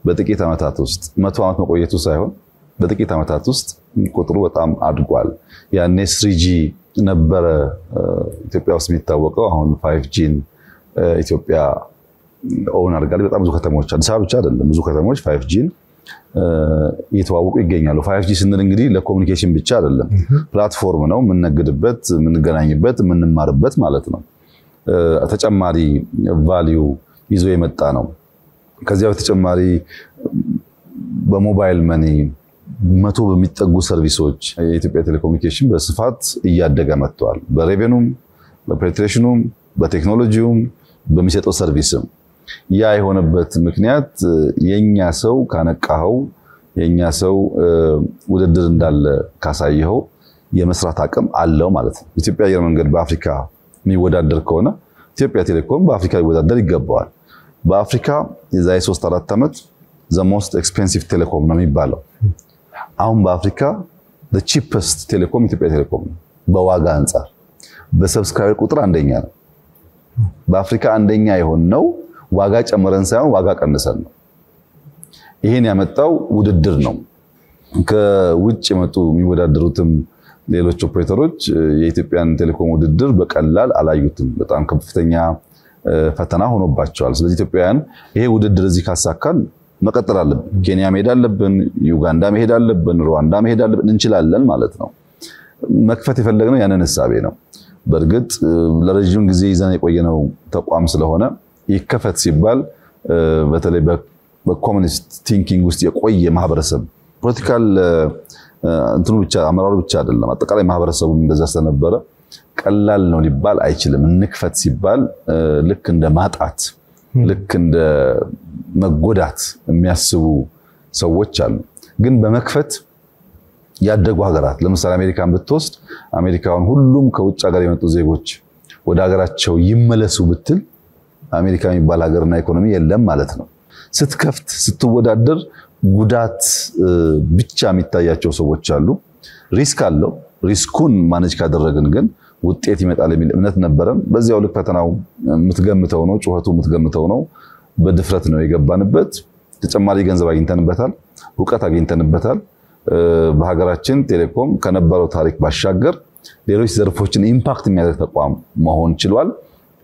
በጥቂት ዓመታት ውስጥ 100 ዓመት መቆየቱ ሳይሆን በጥቂት ዓመታት ውስጥ ቁጥሩ በጣም አድጓል። ያኔ 3G ነበረ ኢትዮጵያ ውስጥ የሚታወቀው። አሁን 5G ኢትዮጵያ ኦን አድርጋለች። በጣም ብዙ ከተሞች አዲስ አበባ ብቻ አይደለም ብዙ ከተሞች 5G እየተዋወቁ ይገኛሉ። 5G ስንል እንግዲህ ለኮሙኒኬሽን ብቻ አይደለም፣ ፕላትፎርም ነው። የምንነግድበት፣ የምንገናኝበት፣ የምንማርበት ማለት ነው። ተጨማሪ ቫልዩ ይዞ የመጣ ነው። ከዚያ በተጨማሪ በሞባይል መኒ 100 በሚጠጉ ሰርቪሶች የኢትዮጵያ ቴሌኮሙኒኬሽን በስፋት እያደገ መጥቷል። በሬቬኑም፣ በፔኔትሬሽኑም፣ በቴክኖሎጂውም፣ በሚሰጠው ሰርቪስም። ያ የሆነበት ምክንያት የኛ ሰው ካነቃኸው፣ የኛ ሰው ውድድር እንዳለ ካሳየኸው የመስራት አቅም አለው ማለት ነው። ኢትዮጵያ አየር መንገድ በአፍሪካ የሚወዳደር ከሆነ ኢትዮጵያ ቴሌኮም በአፍሪካ ሊወዳደር ይገባዋል። በአፍሪካ የዛሬ 3-4 ዓመት the most expensive ቴሌኮም ነው የሚባለው። አሁን በአፍሪካ the cheapest ቴሌኮም ኢትዮጵያ ቴሌኮም ነው። በዋጋ አንፃር በሰብስክራይበር ቁጥር አንደኛ ነው። በአፍሪካ አንደኛ የሆነው ዋጋ ጨምረን ሳይሆን ዋጋ ቀንሰን ነው። ይሄን ያመጣው ውድድር ነው። ከውጭ የመጡ የሚወዳደሩትም ሌሎች ኦፕሬተሮች የኢትዮጵያን ቴሌኮም ውድድር በቀላል አላዩትም። በጣም ከፍተኛ ፈተና ሆኖባቸዋል። ስለዚህ ኢትዮጵያውያን ይሄ ውድድር እዚህ ካሳካን መቀጠል አለብን። ኬንያ መሄድ አለብን፣ ዩጋንዳ መሄድ አለብን፣ ሩዋንዳ መሄድ አለብን፣ እንችላለን ማለት ነው። መክፈት የፈለግነው ያንን ሐሳቤ ነው። በእርግጥ ለረጅም ጊዜ ይዘን የቆየነው ተቋም ስለሆነ ይከፈት ሲባል በተለይ በኮሙኒስት ቲንኪንግ ውስጥ የቆየ ማህበረሰብ ፖለቲካል እንትኑ ብቻ አመራሩ ብቻ አይደለም፣ አጠቃላይ ማህበረሰቡም እንደዛ ስለነበረ ቀላል ነው ሊባል አይችልም። እንክፈት ሲባል ልክ እንደ ማጣት፣ ልክ እንደ መጎዳት የሚያስቡ ሰዎች አሉ። ግን በመክፈት ያደጉ ሀገራት ለምሳሌ አሜሪካን ብትወስድ አሜሪካውን ሁሉም ከውጭ ሀገር የመጡ ዜጎች ወደ ሀገራቸው ይመለሱ ብትል አሜሪካ የሚባል ሀገርና ኢኮኖሚ የለም ማለት ነው። ስትከፍት ስትወዳደር ጉዳት ብቻ የሚታያቸው ሰዎች አሉ። ሪስክ አለው። ሪስኩን ማኔጅ ካደረግን ግን ውጤት ይመጣል የሚል እምነት ነበረን። በዚያው ልክ ፈተናው የምትገምተው ነው፣ ጩኸቱ የምትገምተው ነው። በድፍረት ነው የገባንበት። ተጨማሪ ገንዘብ አግኝተንበታል፣ ዕውቀት አግኝተንበታል። በሀገራችን ቴሌኮም ከነበረው ታሪክ ባሻገር ሌሎች ዘርፎችን ኢምፓክት የሚያደርግ ተቋም መሆን ችሏል።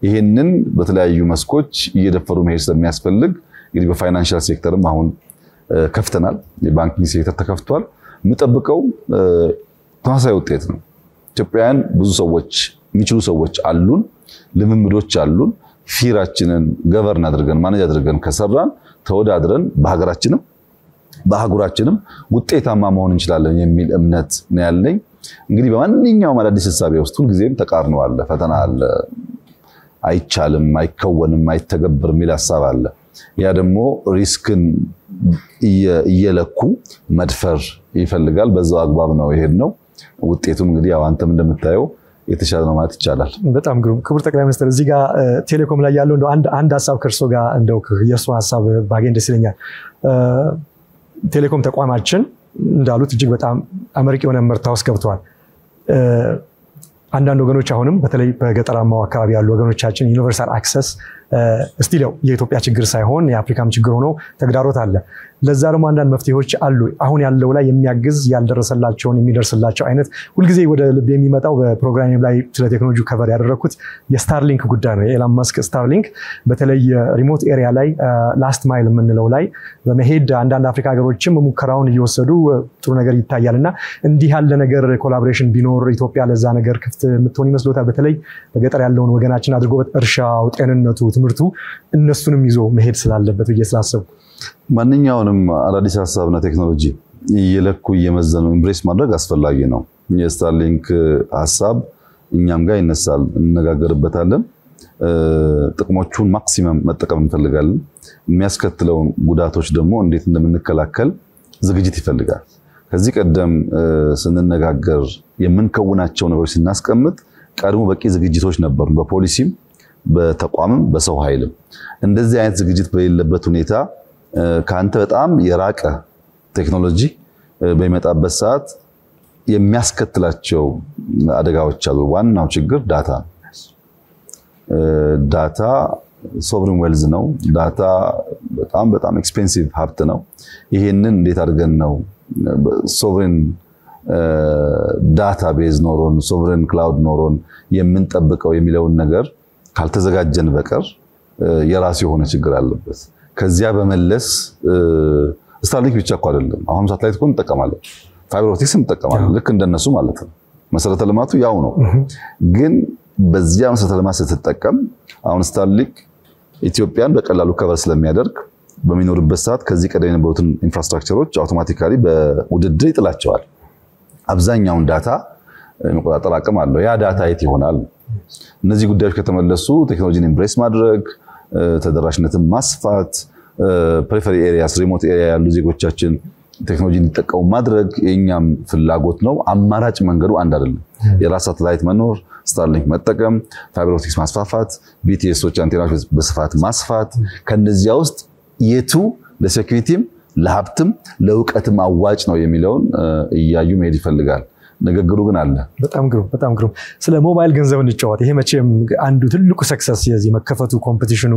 ይሄንን በተለያዩ መስኮች እየደፈሩ መሄድ ስለሚያስፈልግ እንግዲህ በፋይናንሻል ሴክተርም አሁን ከፍተናል። የባንኪንግ ሴክተር ተከፍቷል። የምጠብቀው ተመሳሳይ ውጤት ነው። ኢትዮጵያውያን ብዙ ሰዎች የሚችሉ ሰዎች አሉን፣ ልምምዶች አሉን። ፊራችንን ገቨርን አድርገን ማኔጅ አድርገን ከሰራን ተወዳድረን በሀገራችንም በአህጉራችንም ውጤታማ መሆን እንችላለን የሚል እምነት ነው ያለኝ። እንግዲህ በማንኛውም አዳዲስ ሐሳብ ውስጥ ሁልጊዜም ተቃርኖ አለ፣ ፈተና አለ። አይቻልም፣ አይከወንም፣ አይተገብርም የሚል ሐሳብ አለ። ያ ደግሞ ሪስክን እየለኩ መድፈር ይፈልጋል። በዛው አግባብ ነው የሄድነው። ውጤቱም እንግዲህ ያው አንተም እንደምታየው የተሻለ ነው ማለት ይቻላል። በጣም ግሩም። ክቡር ጠቅላይ ሚኒስትር እዚህ ጋር ቴሌኮም ላይ ያለው አንድ ሐሳብ ከርሶ ጋር እንደው የእርሶ ሐሳብ ባገኝ ደስ ይለኛል። ቴሌኮም ተቋማችን እንዳሉት እጅግ በጣም አመርቂ የሆነ ምርታ ውስጥ ገብተዋል። አንዳንድ ወገኖች አሁንም በተለይ በገጠራማው አካባቢ ያሉ ወገኖቻችን ዩኒቨርሳል አክሰስ እስቲ ነው የኢትዮጵያ ችግር ሳይሆን የአፍሪካም ችግር ሆኖ ተግዳሮት አለ። ለዛ ደግሞ አንዳንድ መፍትሄዎች አሉ። አሁን ያለው ላይ የሚያግዝ ያልደረሰላቸውን የሚደርስላቸው አይነት ሁልጊዜ ወደ ልብ የሚመጣው በፕሮግራም ላይ ስለ ቴክኖሎጂ ከቨር ያደረኩት የስታርሊንክ ጉዳይ ነው። የኤላን መስክ ስታርሊንክ በተለይ ሪሞት ኤሪያ ላይ ላስት ማይል የምንለው ላይ በመሄድ አንዳንድ አፍሪካ ሀገሮችም ሙከራውን እየወሰዱ ጥሩ ነገር ይታያልና እንዲህ ያለ ነገር ኮላቦሬሽን ቢኖር ኢትዮጵያ ለዛ ነገር ክፍት የምትሆን ይመስሎታል? በተለይ በገጠር ያለውን ወገናችን አድርጎ እርሻው፣ ጤንነቱ፣ ትምህርቱ እነሱንም ይዞ መሄድ ስላለበት ብዬ ስላሰቡ ማንኛውንም አዳዲስ ሀሳብና ቴክኖሎጂ እየለኩ እየመዘኑ ኢምብሬስ ማድረግ አስፈላጊ ነው። የስታርሊንክ ሀሳብ እኛም ጋር ይነሳል፣ እንነጋገርበታለን። ጥቅሞቹን ማክሲመም መጠቀም እንፈልጋለን። የሚያስከትለውን ጉዳቶች ደግሞ እንዴት እንደምንከላከል ዝግጅት ይፈልጋል። ከዚህ ቀደም ስንነጋገር የምንከውናቸው ነገሮች ስናስቀምጥ ቀድሞ በቂ ዝግጅቶች ነበሩ፣ በፖሊሲም በተቋምም በሰው ኃይልም። እንደዚህ አይነት ዝግጅት በሌለበት ሁኔታ ከአንተ በጣም የራቀ ቴክኖሎጂ በሚመጣበት ሰዓት የሚያስከትላቸው አደጋዎች አሉ። ዋናው ችግር ዳታ ነው። ዳታ ሶቨሪን ዌልዝ ነው። ዳታ በጣም ኤክስፔንሲቭ ሀብት ነው። ይሄንን እንዴት አድርገን ነው ሶቨሪን ዳታ ቤዝ ኖሮን ሶቨሪን ክላውድ ኖሮን የምንጠብቀው የሚለውን ነገር ካልተዘጋጀን በቀር የራሱ የሆነ ችግር አለበት። ከዚያ በመለስ ስታርሊንክ ብቻ እኮ አይደለም። አሁን ሳተላይት እኮ እንጠቀማለን፣ ፋይበር ኦፕቲክስ እንጠቀማለን፣ ልክ እንደነሱ ማለት ነው። መሰረተ ልማቱ ያው ነው። ግን በዚያ መሰረተ ልማት ስትጠቀም አሁን ስታርሊንክ ኢትዮጵያን በቀላሉ ከቨር ስለሚያደርግ በሚኖርበት ሰዓት ከዚህ ቀደም የነበሩትን ኢንፍራስትራክቸሮች አውቶማቲካሊ በውድድር ይጥላቸዋል። አብዛኛውን ዳታ መቆጣጠር አቅም አለው። ያ ዳታ የት ይሆናል? እነዚህ ጉዳዮች ከተመለሱ ቴክኖሎጂን ኢምብሬስ ማድረግ፣ ተደራሽነትን ማስፋት፣ ፐሪፈሪ ኤሪያስ ሪሞት ኤሪያ ያሉ ዜጎቻችን ቴክኖሎጂ እንዲጠቀሙ ማድረግ የኛም ፍላጎት ነው። አማራጭ መንገዱ አንድ አይደለም። የራስ ሳተላይት መኖር፣ ስታርሊንክ መጠቀም፣ ፋይበር ኦፕቲክስ ማስፋፋት፣ ቢቲኤሶች አንቴናዎች በስፋት ማስፋት፣ ከነዚያ ውስጥ የቱ ለሴኩሪቲም ለሀብትም ለውቀትም አዋጭ ነው የሚለውን እያዩ መሄድ ይፈልጋል። ንግግሩ ግን አለ። በጣም ግሩም። ስለ ሞባይል ገንዘብ እንጫወት። ይሄ መቼም አንዱ ትልቁ ሰክሰስ የዚህ መከፈቱ ኮምፒቲሽኑ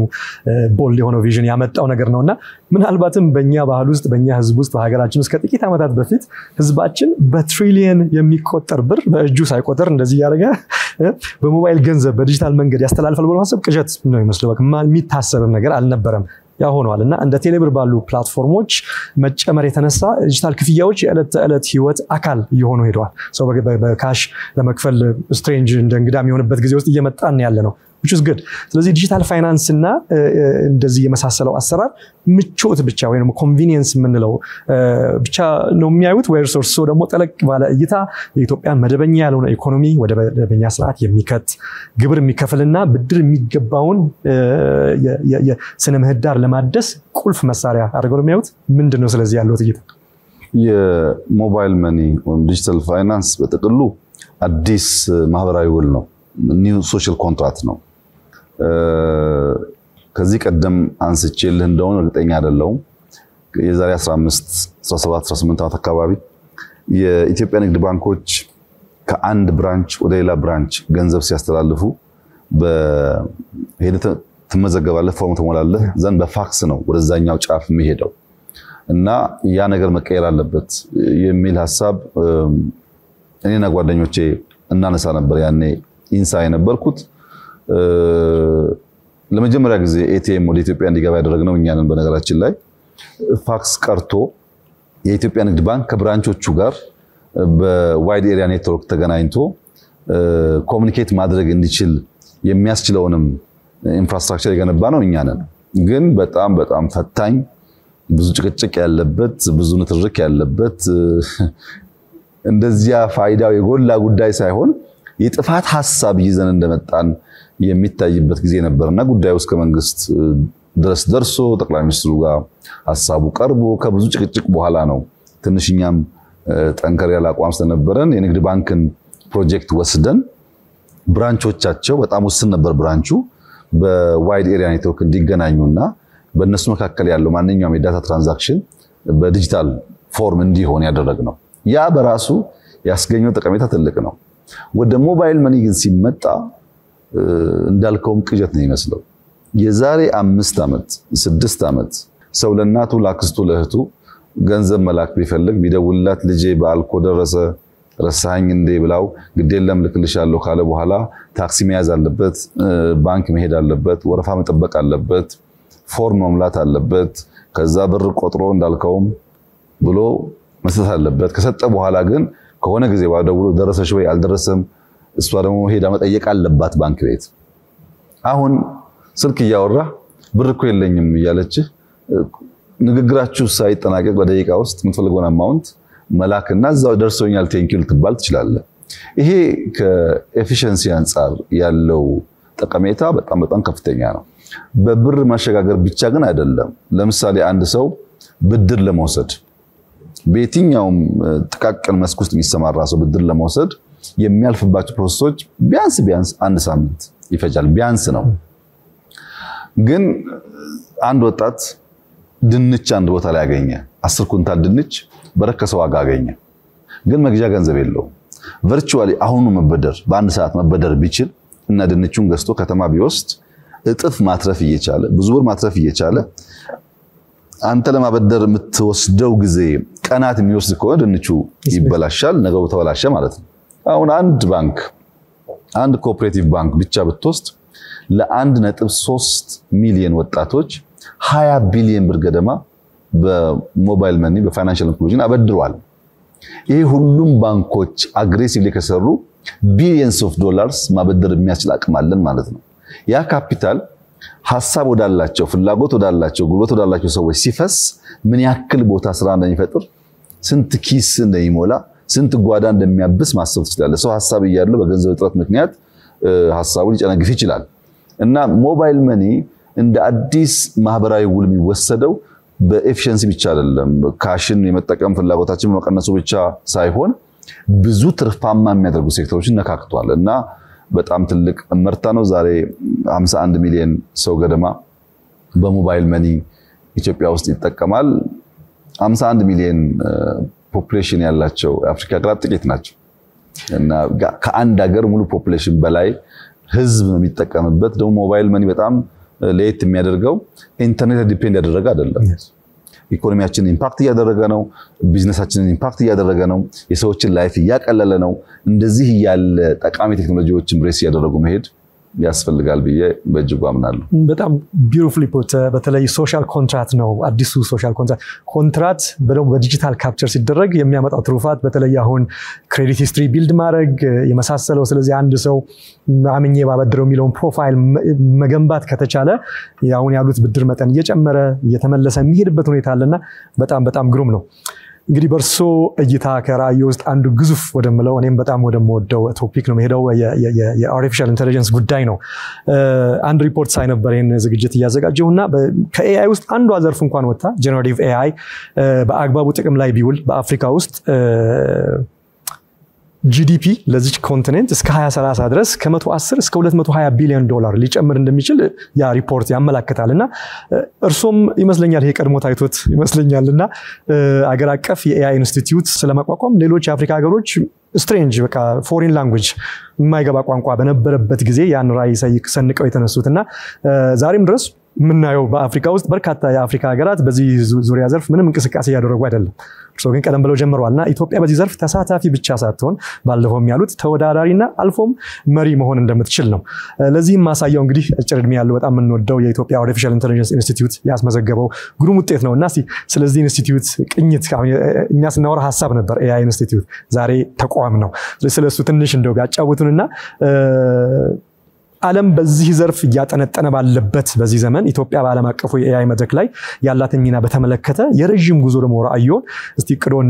ቦልድ የሆነው ቪዥን ያመጣው ነገር ነውና ምናልባትም በእኛ ባህል ውስጥ በእኛ ህዝብ ውስጥ በሀገራችን ውስጥ ከጥቂት ዓመታት በፊት ህዝባችን በትሪሊየን የሚቆጠር ብር በእጁ ሳይቆጠር እንደዚህ ያደረገ በሞባይል ገንዘብ በዲጂታል መንገድ ያስተላልፋል ብሎ ማሰብ ቅዠት ነው የሚመስለው። የሚታሰብም ነገር አልነበረም። ያ ሆኗል እና እንደ ቴሌብር ባሉ ፕላትፎርሞች መጨመር የተነሳ ዲጂታል ክፍያዎች የዕለት ተዕለት ህይወት አካል እየሆኑ ሄደዋል። ሰው በካሽ ለመክፈል ስትሬንጅ እንደ እንግዳ የሚሆንበት ጊዜ ውስጥ እየመጣን ያለ ነው which is good። ስለዚህ ዲጂታል ፋይናንስ እና እንደዚህ የመሳሰለው አሰራር ምቾት ብቻ ወይንም ኮንቪኒየንስ የምንለው ብቻ ነው የሚያዩት ወይስ እርሶ ደግሞ ጠለቅ ባለ እይታ የኢትዮጵያን መደበኛ ያልሆነ ኢኮኖሚ ወደ መደበኛ ስርዓት የሚከት ግብር የሚከፍልና ብድር የሚገባውን የስነ ምህዳር ለማደስ ቁልፍ መሳሪያ አድርገው ነው የሚያዩት? ምንድነው ስለዚህ ያለው እይታ? የሞባይል መኒ ወይም ዲጂታል ፋይናንስ በጥቅሉ አዲስ ማህበራዊ ውል ነው። ኒው ሶሻል ኮንትራክት ነው። ከዚህ ቀደም አንስቼልህ እንደሆነ እርግጠኛ አይደለሁም። የዛሬ 15 17 18 ዓመት አካባቢ የኢትዮጵያ ንግድ ባንኮች ከአንድ ብራንች ወደ ሌላ ብራንች ገንዘብ ሲያስተላልፉ በሄደ ትመዘገባለህ፣ ፎርም ትሞላለህ፣ ዘን በፋክስ ነው ወደዛኛው ጫፍ የሚሄደው እና ያ ነገር መቀየር አለበት የሚል ሐሳብ እኔና ጓደኞቼ እናነሳ ነበር። ያኔ ኢንሳ የነበርኩት ለመጀመሪያ ጊዜ ኤቲኤም ወደ ኢትዮጵያ እንዲገባ ያደረግነው እኛ ነን። በነገራችን ላይ ፋክስ ቀርቶ የኢትዮጵያ ንግድ ባንክ ከብራንቾቹ ጋር በዋይድ ኤሪያ ኔትወርክ ተገናኝቶ ኮሙኒኬት ማድረግ እንዲችል የሚያስችለውንም ኢንፍራስትራክቸር የገነባ ነው እኛ ነን። ግን በጣም ፈታኝ፣ ብዙ ጭቅጭቅ ያለበት፣ ብዙ ንትርክ ያለበት እንደዚያ ፋይዳው የጎላ ጉዳይ ሳይሆን የጥፋት ሐሳብ ይዘን እንደመጣን የሚታይበት ጊዜ ነበርና ጉዳዩ እስከ መንግስት ድረስ ደርሶ ጠቅላይ ሚኒስትሩ ጋር ሐሳቡ ቀርቦ ከብዙ ጭቅጭቅ በኋላ ነው ትንሽኛም ጠንከር ያለ አቋም ስለነበረን የንግድ ባንክን ፕሮጀክት ወስደን ብራንቾቻቸው በጣም ውስን ነበር ብራንቹ በዋይድ ኤሪያ ኔትወርክ እንዲገናኙና በእነሱ መካከል ያለው ማንኛውም የዳታ ትራንዛክሽን በዲጂታል ፎርም እንዲሆን ያደረግነው። ያ በራሱ ያስገኘው ጠቀሜታ ትልቅ ነው። ወደ ሞባይል መኒ ግን ሲመጣ እንዳልከውም ቅዠት ነው ይመስለው። የዛሬ 5 ዓመት 6 ዓመት ሰው ለእናቱ ላክስቱ ለእህቱ ገንዘብ መላክ ቢፈልግ ቢደውልላት ልጄ በአልኮ ደረሰ ረሳኝ እንዴ ብላው ግዴለም ልክልሻለሁ ካለ በኋላ ታክሲ መያዝ አለበት፣ ባንክ መሄድ አለበት፣ ወረፋ መጠበቅ አለበት፣ ፎርም መሙላት አለበት፣ ከዛ ብር ቆጥሮ እንዳልከውም ብሎ መስጠት አለበት። ከሰጠ በኋላ ግን ከሆነ ጊዜ በኋላ ደውሎ ደረሰሽ ወይ አልደረሰም እሷ ደግሞ ሄዳ መጠየቅ አለባት ባንክ ቤት። አሁን ስልክ እያወራ ብር እኮ የለኝም እያለች ንግግራችሁ ሳይጠናቀቅ በደቂቃ ውስጥ የምትፈልገውን አማውንት መላክና እዛው ደርሶኛል ቴንኪው ልትባል ትችላለህ። ይሄ ከኤፊሺየንሲ አንፃር ያለው ጠቀሜታ በጣም ከፍተኛ ነው። በብር ማሸጋገር ብቻ ግን አይደለም። ለምሳሌ አንድ ሰው ብድር ለመውሰድ በየትኛውም ጥቃቅን መስክ ውስጥ የሚሰማራ ሰው ብድር ለመውሰድ የሚያልፍባቸው ፕሮሰሶች ቢያንስ 1 ሳምንት ይፈጃል። ቢያንስ ነው። ግን አንድ ወጣት ድንች አንድ ቦታ ላይ ያገኘ 10 ኩንታል ድንች በረከሰ ዋጋ አገኘ። ግን መግዣ ገንዘብ የለውም። ቨርቹዋሊ አሁኑ መበደር በአንድ ሰዓት መበደር ቢችል እና ድንቹን ገዝቶ ከተማ ቢወስድ እጥፍ ማትረፍ እየቻለ ብዙ ብር ማትረፍ እየቻለ አንተ ለማበደር የምትወስደው ጊዜ ቀናት የሚወስድ ከሆነ ድንቹ ይበላሻል፣ ነገሩ ተበላሸ ማለት ነው። አሁን አንድ ኮኦፕሬቲቭ ባንክ ብቻ ብትወስድ ለ1.3 ሚሊዮን ወጣቶች 20 ቢሊዮን ብር ገደማ በሞባይል መኒ በፋይናንሻል ኢንክሉዥን አበድሯል። ይሄ ሁሉም ባንኮች አግሬሲቭሊ ከሰሩ ቢሊየንስ ኦፍ ዶላርስ ማበደር የሚያስችል አቅም አለን ማለት ነው። ያ ካፒታል ሐሳብ ወዳላቸው ፍላጎት ወዳላቸው ጉልበት ወዳላቸው ሰዎች ሲፈስ ምን ያክል ቦታ ስራ እንደሚፈጥር ስንት ኪስ እንደሚሞላ ስንት ጓዳ እንደሚያብስ ማሰብ ትችላለህ። ሰው ሐሳብ እያለው በገንዘብ እጥረት ምክንያት ሐሳቡን ሊጨነግፍ ይችላል። እና ሞባይል መኒ እንደ አዲስ ማህበራዊ ውል የሚወሰደው በኤፊሺየንሲ ብቻ አይደለም፣ ካሽን የመጠቀም ፍላጎታችን መቀነሱ ብቻ ሳይሆን ብዙ ትርፋማ የሚያደርጉ ሴክተሮችን ነካክቷል እና በጣም ትልቅ እመርታ ነው። ዛሬ 51 ሚሊዮን ሰው ገደማ በሞባይል መኒ ኢትዮጵያ ውስጥ ይጠቀማል። 51 ሚሊዮን ፖፑሌሽን ያላቸው አፍሪካ ሀገራት ጥቂት ናቸው እና ከአንድ ሀገር ሙሉ ፖፑሌሽን በላይ ህዝብ ነው የሚጠቀምበት። ደግሞ ሞባይል መኒ በጣም ለየት የሚያደርገው ኢንተርኔት ዲፔንድ ያደረገ አይደለም። ኢኮኖሚያችንን ኢምፓክት እያደረገ ነው፣ ቢዝነሳችንን ኢምፓክት እያደረገ ነው፣ የሰዎችን ላይፍ እያቀለለ ነው። እንደዚህ ያለ ጠቃሚ ቴክኖሎጂዎችን ብሬስ እያደረጉ መሄድ ያስፈልጋል ብዬ በእጅጉ አምናለሁ። በጣም ቢዩቲፉሊ ፖት። በተለይ ሶሻል ኮንትራክት ነው አዲሱ ሶሻል ኮንትራክት በደም በዲጂታል ካፕቸር ሲደረግ የሚያመጣው ትሩፋት በተለይ አሁን ክሬዲት ሂስትሪ ቢልድ ማድረግ የመሳሰለው። ስለዚህ አንድ ሰው አምኜ ባበድረው የሚለውን ፕሮፋይል መገንባት ከተቻለ አሁን ያሉት ብድር መጠን እየጨመረ እየተመለሰ የሚሄድበት ሁኔታ አለና በጣም ግሩም ነው። እንግዲህ በርሶ እይታ ከራእዩ ውስጥ አንዱ ግዙፍ ወደምለው እኔም በጣም ወደምወደው ቶፒክ ነው ሄደው የአርቲፊሻል ኢንተለጀንስ ጉዳይ ነው። አንድ ሪፖርት ሳይ ነበር ይሄን ዝግጅት እያዘጋጀውና ከኤአይ ውስጥ አንዷ ዘርፍ እንኳን ወጣ ጀነሬቲቭ ኤአይ በአግባቡ ጥቅም ላይ ቢውል በአፍሪካ ውስጥ ጂዲፒ ለዚህ ኮንቲኔንት እስከ 2030 ድረስ ከ110 እስከ 220 ቢሊዮን ዶላር ሊጨምር እንደሚችል ያ ሪፖርት ያመለክታልና እርሶም ይመስለኛል ይሄ ቀድሞ ታይቶት ይመስለኛልና አገር አቀፍ የኤአይ ኢንስቲትዩት ስለማቋቋም ሌሎች የአፍሪካ ሀገሮች ስትሬንጅ በቃ ፎሪን ላንጉዌጅ የማይገባ ቋንቋ በነበረበት ጊዜ ያን ራዕይ ሰንቀው የተነሱትና ዛሬም ድረስ ምናየው በአፍሪካ ውስጥ በርካታ የአፍሪካ ሀገራት በዚህ ዙሪያ ዘርፍ ምንም እንቅስቃሴ ያደረጉ አይደለም። እርሶ ግን ቀደም ብለው ጀምረዋልና ኢትዮጵያ በዚህ ዘርፍ ተሳታፊ ብቻ ሳትሆን ባለፈውም ያሉት ተወዳዳሪና አልፎም መሪ መሆን እንደምትችል ነው። ለዚህም ማሳያው እንግዲህ አጭር እድሜ ያለው በጣም የምንወደው የኢትዮጵያ አርቲፊሻል ኢንተለጀንስ ኢንስቲትዩት ያስመዘገበው ግሩም ውጤት ነውና እስቲ ስለዚህ ኢንስቲትዩት ቅኝት እኛ ስናወራ ሐሳብ ነበር ኤአይ ኢንስቲትዩት ዛሬ ተቋም ነው። ስለሱ ትንሽ እንደው ቢያጫውቱንና ዓለም በዚህ ዘርፍ እያጠነጠነ ባለበት በዚህ ዘመን ኢትዮጵያ በዓለም አቀፉ የኤአይ መድረክ ላይ ያላትን ሚና በተመለከተ የረጅም ጉዞ ደግሞ ራእዩን እስቲ ቅዶን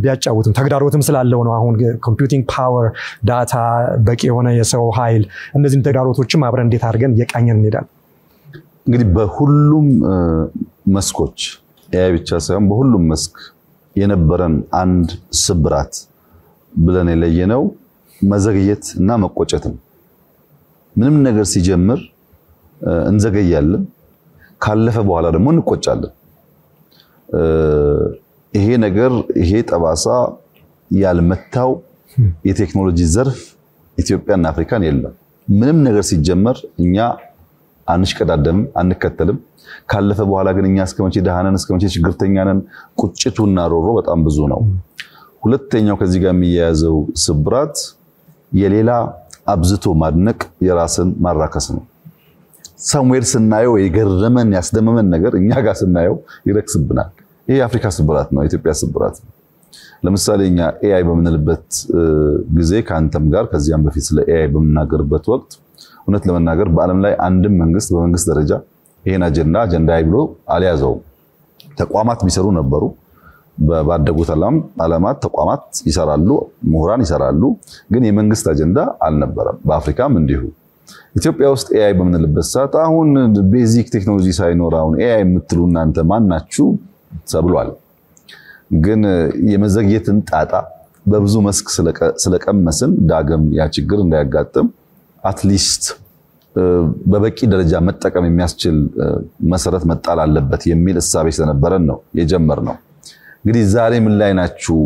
ቢያጫውቱን። ተግዳሮትም ስላለው ነው አሁን ኮምፒውቲንግ ፓወር፣ ዳታ፣ በቂ የሆነ የሰው ኃይል እነዚህን ተግዳሮቶችም አብረን እንዴት አድርገን እየቃኘን እንሄዳለን። እንግዲህ በሁሉም መስኮች ኤአይ ብቻ ሳይሆን በሁሉም መስክ የነበረን አንድ ስብራት ብለን የለየነው መዘግየት እና መቆጨት ነው። ምንም ነገር ሲጀምር እንዘገያለን፣ ካለፈ በኋላ ደግሞ እንቆጫለን። ይሄ ነገር ይሄ ጠባሳ ያልመታው የቴክኖሎጂ ዘርፍ ኢትዮጵያና አፍሪካን የለም። ምንም ነገር ሲጀመር እኛ አንሽቀዳደምም አንከተልም። ካለፈ በኋላ ግን እኛ እስከመቼ ደሃነን እስከመቼ ችግርተኛ ነን ቁጭቱና ሮሮ በጣም ብዙ ነው። ሁለተኛው ከዚህ ጋር የሚያያዘው ስብራት የሌላ አብዝቶ ማድነቅ የራስን ማራከስ ነው። ሳሙኤል ስናየው የገረመን ያስደመመን ነገር እኛ ጋር ስናየው ይረክስብናል። ይሄ የአፍሪካ ስብራት ነው፣ የኢትዮጵያ ስብራት ነው። ለምሳሌ እኛ ኤአይ በምንልበት ጊዜ ካንተም ጋር ከዚያም በፊት ስለ ኤአይ በመናገርበት ወቅት እውነት ለመናገር በዓለም ላይ አንድም መንግስት በመንግስት ደረጃ ይሄን አጀንዳ ብሎ አልያዘውም። ተቋማት ቢሰሩ ነበሩ። ባደጉት ዓለማት ተቋማት ይሰራሉ፣ ምሁራን ይሰራሉ፣ ግን የመንግስት አጀንዳ አልነበረም። በአፍሪካም እንዲሁ። ኢትዮጵያ ውስጥ ኤአይ በምንልበት ሰዓት አሁን ቤዚክ ቴክኖሎጂ ሳይኖር አሁን ኤአይ የምትሉ እናንተ ማን ናችሁ ተብሏል። ግን የመዘግየትን ጣጣ በብዙ መስክ ስለቀመስን ዳግም ያ ችግር እንዳያጋጥም አትሊስት በበቂ ደረጃ መጠቀም የሚያስችል መሰረት መጣል አለበት የሚል እሳቤ ስለነበረን ነው የጀመርነው። እንግዲህ ዛሬ ምን ላይ ናችሁ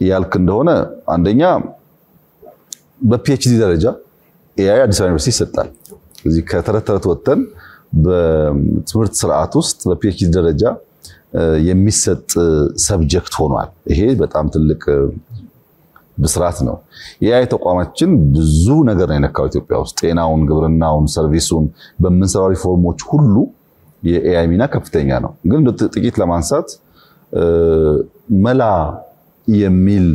ያልክ እንደሆነ አንደኛ በፒኤችዲ ደረጃ ኤአይ አዲስ አበባ ዩኒቨርሲቲ ይሰጣል። እዚህ ከተረት ተረት ወጥተን በትምህርት ስርዓት ውስጥ በፒኤችዲ ደረጃ የሚሰጥ ሰብጀክት ሆኗል። ይሄ በጣም ትልቅ ብስራት ነው። የኤአይ ተቋማችን ብዙ ነገር ነው የነካው ኢትዮጵያ ውስጥ ጤናውን፣ ግብርናውን፣ ሰርቪሱን በምንሰራው ሪፎርሞች ሁሉ የኤአይ ሚና ከፍተኛ ነው። ግን ጥቂት ለማንሳት መላ የሚል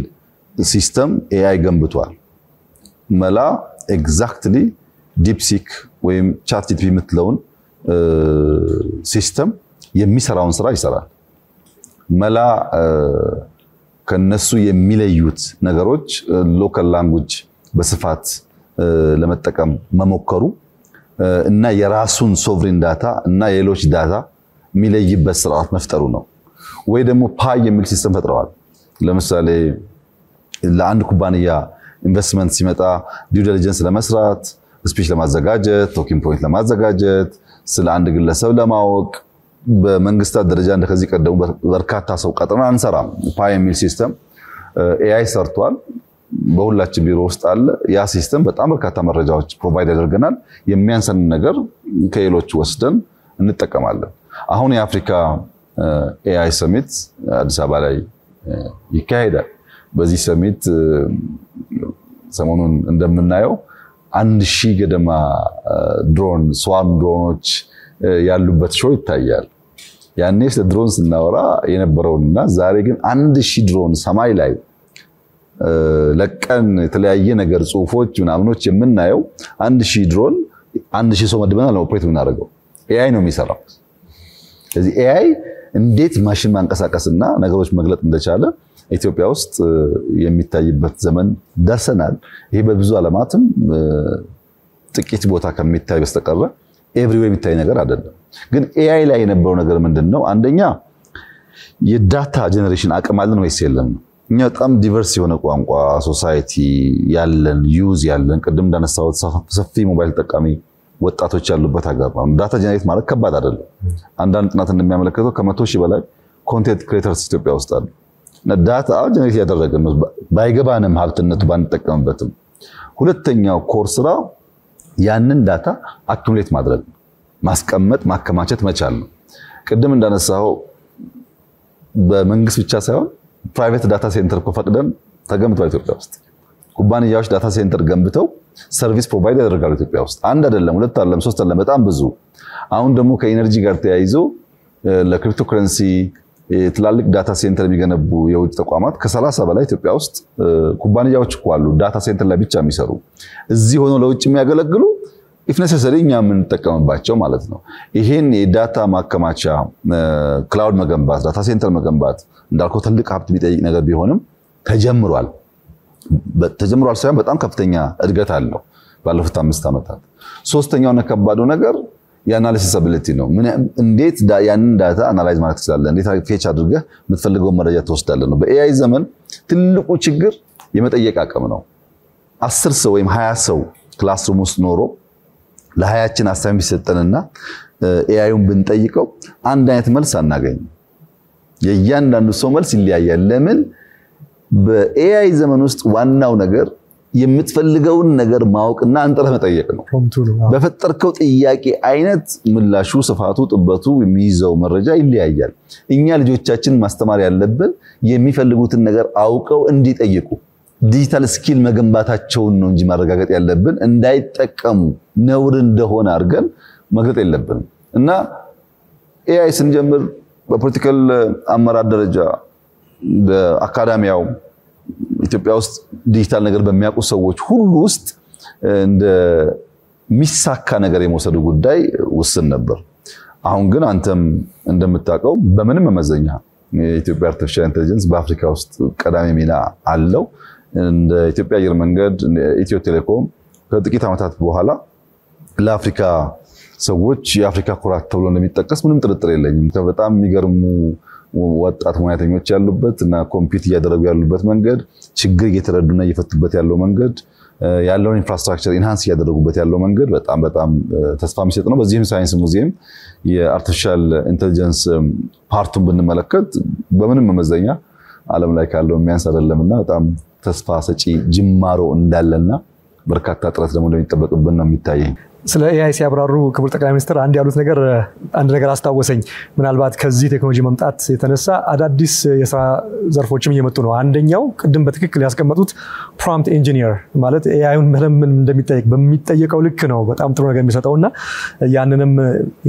ሲስተም ኤአይ ገንብቷል። መላ ኤግዛክትሊ ዲፕሲክ ወይም ቻትጂፒቲ የምትለውን ሲስተም የሚሰራውን ስራ ይሰራል። መላ ከነሱ የሚለዩት ነገሮች ሎካል ላንጉዌጅ በስፋት ለመጠቀም መሞከሩ እና የራሱን ሶቨሪን ዳታ እና የሌሎች ዳታ የሚለይበት ስርዓት መፍጠሩ ነው። ወይ ደግሞ ፓይ የሚል ሲስተም ፈጥረዋል። ለምሳሌ ለአንድ ኩባንያ ኢንቨስትመንት ሲመጣ ዲው ዲሊጀንስ ለመስራት፣ ስፒች ለማዘጋጀት፣ ቶኪንግ ፖይንት ለማዘጋጀት፣ ስለ አንድ ግለሰብ ለማወቅ በመንግስታት ደረጃ እንደከዚህ ቀደሙ በርካታ ሰው ቀጥረን አንሰራም። ፓይ የሚል ሲስተም ኤአይ ሰርቷል። በሁላችን ቢሮ ውስጥ አለ። ያ ሲስተም በጣም በርካታ መረጃዎች ፕሮቫይድ ያደርገናል። የሚያንሰን ነገር ከሌሎች ወስደን እንጠቀማለን። አሁን የአፍሪካ ኤአይ ሰሚት አዲስ አበባ ላይ ይካሄዳል። በዚህ ሰሚት ሰሞኑን እንደምናየው 1000 ገደማ ድሮን ስዋርም ድሮኖች ያሉበት ሾው ይታያል። ያኔ ስለ ድሮን ስናወራ የነበረውና ዛሬ ግን 1000 ድሮን ሰማይ ላይ ለቀን የተለያየ ነገር ጽሁፎች ምናምኖች የምናየው 1000 ድሮን 1000 ሰው መድበናል ነው ኦፕሬት የምናደርገው። ኤአይ ነው የሚሰራው። ስለዚህ ኤአይ እንዴት ማሽን ማንቀሳቀስና ነገሮች መግለጥ እንደቻለ ኢትዮጵያ ውስጥ የሚታይበት ዘመን ደርሰናል። ይሄ በብዙ ዓለማትም ጥቂት ቦታ ከሚታይ በስተቀር ኤቭሪዌር የሚታይ ነገር አይደለም። ግን ኤአይ ላይ የነበረው ነገር ምንድነው? አንደኛ የዳታ ጀነሬሽን አቅም አለን ወይስ የለም? እኛ በጣም ዲቨርስ የሆነ ቋንቋ ሶሳይቲ ያለን ዩዝ ያለን ቅድም እንዳነሳሁት ሰፊ ሞባይል ተጠቃሚ ወጣቶች ያሉበት ሀገር ነው። ዳታ ጀነሬት ማለት ከባድ አይደለም። አንዳንድ ጥናት እንደሚያመለክተው ከ100,000 በላይ ኮንቴንት ክሬተርስ ኢትዮጵያ ውስጥ አሉ። ዳታ ጀነሬት ያደረገን ነው ባይገባንም ሀብትነቱ ባንጠቀምበትም። ሁለተኛው ኮር ስራ ያንን ዳታ አክሙሌት ማድረግ፣ ማስቀመጥ፣ ማከማቸት መቻል ነው። ቅድም እንዳነሳው በመንግስት ብቻ ሳይሆን ፕራይቬት ዳታ ሴንተር ፈቅደን ተገንብቷል ኢትዮጵያ ውስጥ። ኩባንያዎች ዳታ ሴንተር ገንብተው ሰርቪስ ፕሮቫይድ ያደርጋሉ ኢትዮጵያ ውስጥ። አንድ አይደለም፣ ሁለት አይደለም፣ ሶስት አይደለም፣ በጣም ብዙ። አሁን ደግሞ ከኢነርጂ ጋር ተያይዞ ለክሪፕቶከረንሲ ትላልቅ ዳታ ሴንተር የሚገነቡ የውጭ ተቋማት ከ30 በላይ ኢትዮጵያ ውስጥ ኩባንያዎች እኮ አሉ ዳታ ሴንተር ላይ ብቻ የሚሰሩ እዚህ ሆኖ ለውጭ የሚያገለግሉ if necessary እኛ የምንጠቀምባቸው ማለት ነው። ይሄን የዳታ ማከማቻ ክላውድ መገንባት ዳታ ሴንተር መገንባት እንዳልከው ትልቅ ሀብት የሚጠይቅ ነገር ቢሆንም ተጀምሯል ሳይሆን በጣም ከፍተኛ እድገት አለው ባለፉት 5 ዓመታት። ሶስተኛውና ከባዱ ነገር የአናሊሲስ አቢሊቲ ነው። እንዴት ያንን ዳታ አናላይዝ ማለት ትችላለህ? እንዴት ፌች አድርገህ የምትፈልገው መረጃ ትወስዳለህ ነው። በኤአይ ዘመን ትልቁ ችግር የመጠየቅ አቅም ነው። 10 ሰው ወይም 20 ሰው ክላስሩም ውስጥ ኖሮ ለሀያችን አሳይመንት ቢሰጠንና ኤአይውን ብንጠይቀው አንድ አይነት መልስ አናገኝም። የእያንዳንዱ ሰው መልስ ይለያያል። ለምን? በኤአይ ዘመን ውስጥ ዋናው ነገር የምትፈልገውን ነገር ማወቅና አንተረህ መጠየቅ ነው። በፈጠርከው ጥያቄ አይነት ምላሹ፣ ስፋቱ፣ ጥበቱ የሚይዘው መረጃ ይለያያል። እኛ ልጆቻችን ማስተማር ያለብን የሚፈልጉትን ነገር አውቀው እንዲጠይቁ ዲጂታል ስኪል መገንባታቸውን ነው እንጂ ማረጋገጥ ያለብን እንዳይጠቀሙ ነውር እንደሆነ አድርገን መግለጥ የለብንም። እና ኤአይ ስንጀምር በፖለቲካል አመራር ደረጃ በአካዳሚያው ኢትዮጵያ ውስጥ ዲጂታል ነገር በሚያውቁ ሰዎች ሁሉ ውስጥ እንደ ሚሳካ ነገር የመውሰዱ ጉዳይ ውስን ነበር። አሁን ግን አንተም እንደምታውቀው በምንም መመዘኛ የኢትዮጵያ አርቲፊሻል ኢንተለጀንስ በአፍሪካ ውስጥ ቀዳሚ ሚና አለው። እንደ ኢትዮጵያ አየር መንገድ፣ ኢትዮ ቴሌኮም ከጥቂት ዓመታት በኋላ ለአፍሪካ ሰዎች የአፍሪካ ኩራት ተብሎ እንደሚጠቀስ ምንም ጥርጥር የለኝም። በጣም የሚገርሙ ወጣት ሙያተኞች ያሉበት እና ኮምፒት እያደረጉ ያሉበት መንገድ፣ ችግር እየተረዱና እየፈቱበት ያለው መንገድ፣ ያለውን ኢንፍራስትራክቸር ኢንሃንስ እያደረጉበት ያለው መንገድ በጣም ተስፋ የሚሰጥ ነው። በዚህም ሳይንስ ሙዚየም የአርቲፊሻል ኢንተለጀንስ ፓርቱን ብንመለከት በምንም መመዘኛ ዓለም ላይ ካለው የሚያንስ አይደለምና በጣም ተስፋ ሰጪ ጅማሮ እንዳለና በርካታ ጥረት ደግሞ እንደሚጠበቅብን ነው የሚታየኝ። ስለ ኤአይ ሲያብራሩ ክቡር ጠቅላይ ሚኒስትር አንድ ነገር አስታወሰኝ። ምናልባት ከዚህ ቴክኖሎጂ መምጣት የተነሳ አዳዲስ የስራ ዘርፎችም እየመጡ ነው። አንደኛው ቅድም በትክክል ያስቀመጡት ፕሮምፕት ኢንጂኒየር ማለት ኤአይን ምን እንደሚጠይቅ በሚጠየቀው ልክ ነው በጣም ጥሩ ነገር የሚሰጠውና ያንንም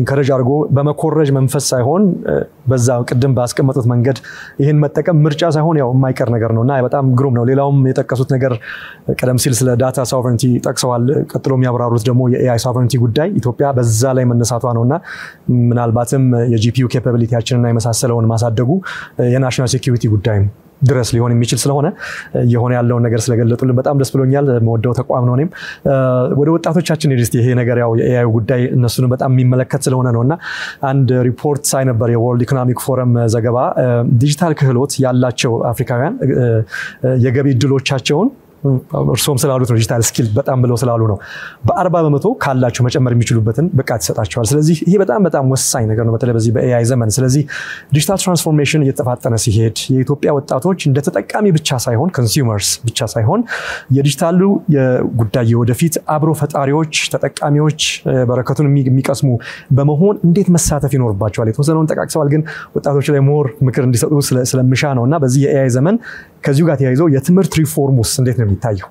ኢንከሬጅ አድርጎ በመኮረጅ መንፈስ ሳይሆን በዛ ቅድም ባስቀመጡት መንገድ ይሄን መጠቀም ምርጫ ሳይሆን ያው የማይቀር ነገር ነውና በጣም ግሩም ነው። ሌላውም የጠቀሱት ነገር ቀደም ሲል ስለ ዳታ ሶቨረንቲ ጠቅሰዋል። ቀጥሎ የሚያብራሩት ደግሞ የኤአይ ሶቨረንቲ ጉዳይ ኢትዮጵያ በዛ ላይ መነሳቷ ነውና ምናልባትም የጂፒዩ ኬፓቢሊቲያችንና የመሳሰለውን ማሳደጉ የናሽናል ሴኩሪቲ ጉዳይ ድረስ ሊሆን የሚችል ስለሆነ የሆነ ያለውን ነገር ስለገለጡልን በጣም ደስ ብሎኛል። መወደው ተቋም ነው። እኔም ወደ ወጣቶቻችን ይሄ ነገር ያው የኤአይ ጉዳይ እነሱን በጣም የሚመለከት ስለሆነ ነውና አንድ ሪፖርት ሳይ ነበር የወርልድ ኢኮኖሚክ ፎረም ዘገባ ዲጂታል ክህሎት ያላቸው አፍሪካውያን የገቢ እድሎቻቸውን እርሶም ስላሉት ነው ዲጂታል ስኪል በጣም ብለው ስላሉ ነው በ40% ካላቸው መጨመር የሚችሉበትን ብቃት ይሰጣቸዋል። ስለዚህ ይሄ በጣም ወሳኝ ነገር ነው በተለይ በዚህ በኤአይ ዘመን። ስለዚህ ዲጂታል ትራንስፎርሜሽን እየተፋጠነ ሲሄድ የኢትዮጵያ ወጣቶች እንደ ተጠቃሚ ብቻ ሳይሆን ኮንሱመርስ ብቻ ሳይሆን የዲጂታሉ ጉዳይ ወደፊት አብሮ ፈጣሪዎች፣ ተጠቃሚዎች በረከቱን የሚቀስሙ በመሆን እንዴት መሳተፍ ይኖርባቸዋል። የተወሰነውን ጠቃቅሰዋል፣ ግን ወጣቶች ላይ ሞር ምክር እንዲሰጡ ስለምሻ ነውና በዚህ የኤአይ ዘመን ከዚሁ ጋር ተያይዞ የትምህርት ሪፎርሙስ እንዴት ነው የሚታየው?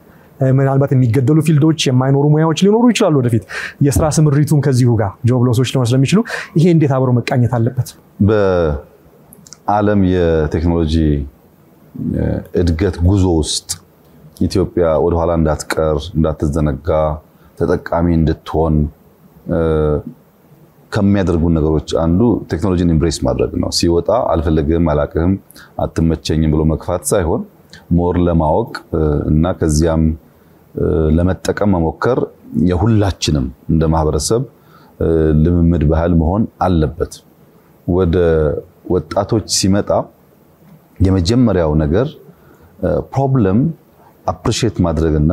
ምናልባት የሚገደሉ ፊልዶች የማይኖሩ ሙያዎች ሊኖሩ ይችላሉ ወደፊት የስራ ስምሪቱም ከዚሁ ጋር ጆብ ሎሶች ሊሆኑ ስለሚችሉ ይሄ እንዴት አብሮ መቃኘት አለበት? በዓለም የቴክኖሎጂ እድገት ጉዞ ውስጥ ኢትዮጵያ ወደ ኋላ እንዳትቀር እንዳትዘነጋ ተጠቃሚ እንድትሆን ከሚያደርጉ ነገሮች አንዱ ቴክኖሎጂን ኢምብሬስ ማድረግ ነው። ሲወጣ አልፈልግም፣ አላቅህም፣ አትመቸኝም ብሎ መግፋት ሳይሆን ሞር ለማወቅ እና ከዚያም ለመጠቀም መሞከር የሁላችንም እንደ ማህበረሰብ ልምምድ ባህል መሆን አለበት። ወደ ወጣቶች ሲመጣ የመጀመሪያው ነገር ፕሮብለም አፕሪሺየት ማድረግና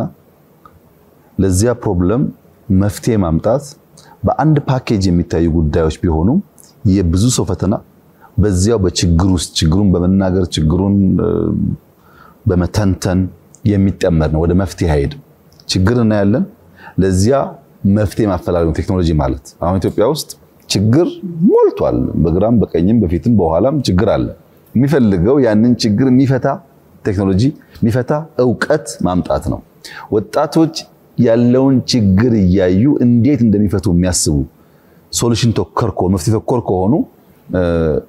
ለዚያ ፕሮብለም መፍትሄ ማምጣት በአንድ ፓኬጅ የሚታዩ ጉዳዮች ቢሆኑ የብዙ ሰው ፈተና በዚያው በችግር ውስጥ ችግሩን በመናገር ችግሩን በመተንተን የሚጠመር ነው። ወደ መፍትሄ ሄድ ችግር እናያለን፣ ለዚያ መፍትሄ ማፈላለግ ነው ቴክኖሎጂ ማለት። አሁን ኢትዮጵያ ውስጥ ችግር ሞልቷል። በግራም በቀኝም በፊትም በኋላም ችግር አለ። የሚፈልገው ያንን ችግር የሚፈታ ቴክኖሎጂ የሚፈታ ዕውቀት ማምጣት ነው። ወጣቶች ያለውን ችግር እያዩ እንዴት እንደሚፈቱ የሚያስቡ ሶሉሽን ተኮር መፍትሄ ተኮር ከሆኑ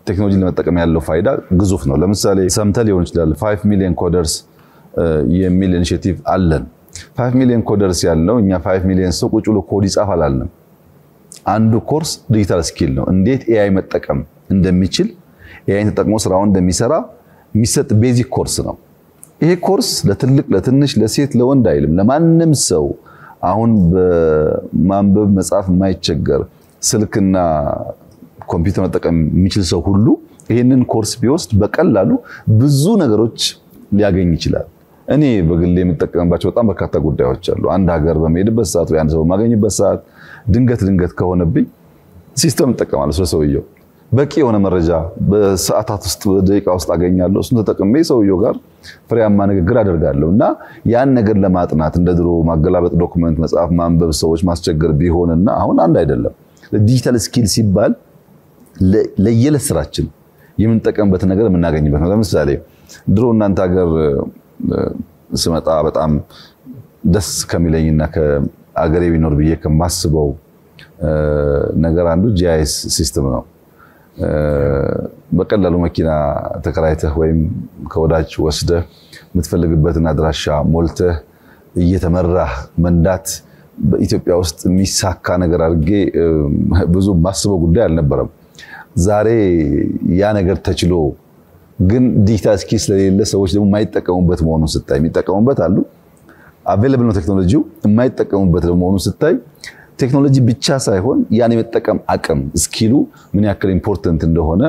ቴክኖሎጂ ለመጠቀም ያለው ፋይዳ ግዙፍ ነው። ለምሳሌ ሰምተህ ሊሆን ይችላል 5 ሚሊዮን ኮደርስ የሚል ኢኒሺየቲቭ አለን። 5 ሚሊዮን ኮደርስ ያለው እኛ 5 ሚሊዮን ሰው ቁጭ ብሎ ኮድ ይጻፋል አልንም። አንዱ ኮርስ ዲጂታል ስኪል ነው። እንዴት ኤአይ መጠቀም እንደሚችል ኤአይን ተጠቅሞ ስራውን እንደሚሰራ የሚሰጥ ቤዚክ ኮርስ ነው። ይሄ ኮርስ ለትልቅ ለትንሽ ለሴት ለወንድ አይልም፣ ለማንም ሰው አሁን በማንበብ መጻፍ የማይቸገር ስልክና ኮምፒውተር መጠቀም የሚችል ሰው ሁሉ ይሄንን ኮርስ ቢወስድ በቀላሉ ብዙ ነገሮች ሊያገኝ ይችላል። እኔ በግሌ የምጠቀምባቸው በጣም በርካታ ጉዳዮች አሉ። አንድ ሀገር በመሄድበት ሰዓት ወይ አንድ ሰው ማገኝበት ሰዓት ድንገት ከሆነብኝ ሲስተም እጠቀማለሁ ስለሰውየው። በቂ የሆነ መረጃ በሰዓታት ውስጥ በደቂቃ ውስጥ አገኛለሁ እሱን ተጠቅሜ ሰውየው ጋር ፍሬያማ ንግግር አደርጋለሁ እና ያን ነገር ለማጥናት እንደ ድሮ ማገላበጥ ዶክመንት መጽሐፍ ማንበብ ሰዎች ማስቸገር ቢሆንና አሁን አንድ አይደለም ዲጂታል ስኪል ሲባል ለየለ ስራችን የምንጠቀምበት ነገር የምናገኝበት ነው ለምሳሌ ድሮ እናንተ ሀገር ስመጣ በጣም ደስ ከሚለኝና ከአገሬ ቢኖር ብዬ ከማስበው ነገር አንዱ GIS ሲስተም ነው በቀላሉ መኪና ተከራይተህ ወይም ከወዳጅ ወስደህ የምትፈልግበትን አድራሻ ሞልተህ እየተመራህ መንዳት በኢትዮጵያ ውስጥ የሚሳካ ነገር አድርጌ ብዙ ማስበው ጉዳይ አልነበረም ዛሬ ያ ነገር ተችሎ ግን ዲጂታል ስኪል ስለሌለ ሰዎች ደግሞ የማይጠቀሙበት መሆኑን ስታይ የሚጠቀሙበት አሉ አቬሌብል ነው ቴክኖሎጂው የማይጠቀሙበት መሆኑን ስታይ ቴክኖሎጂ ብቻ ሳይሆን ያን የመጠቀም አቅም ስኪሉ ምን ያክል ኢምፖርታንት እንደሆነ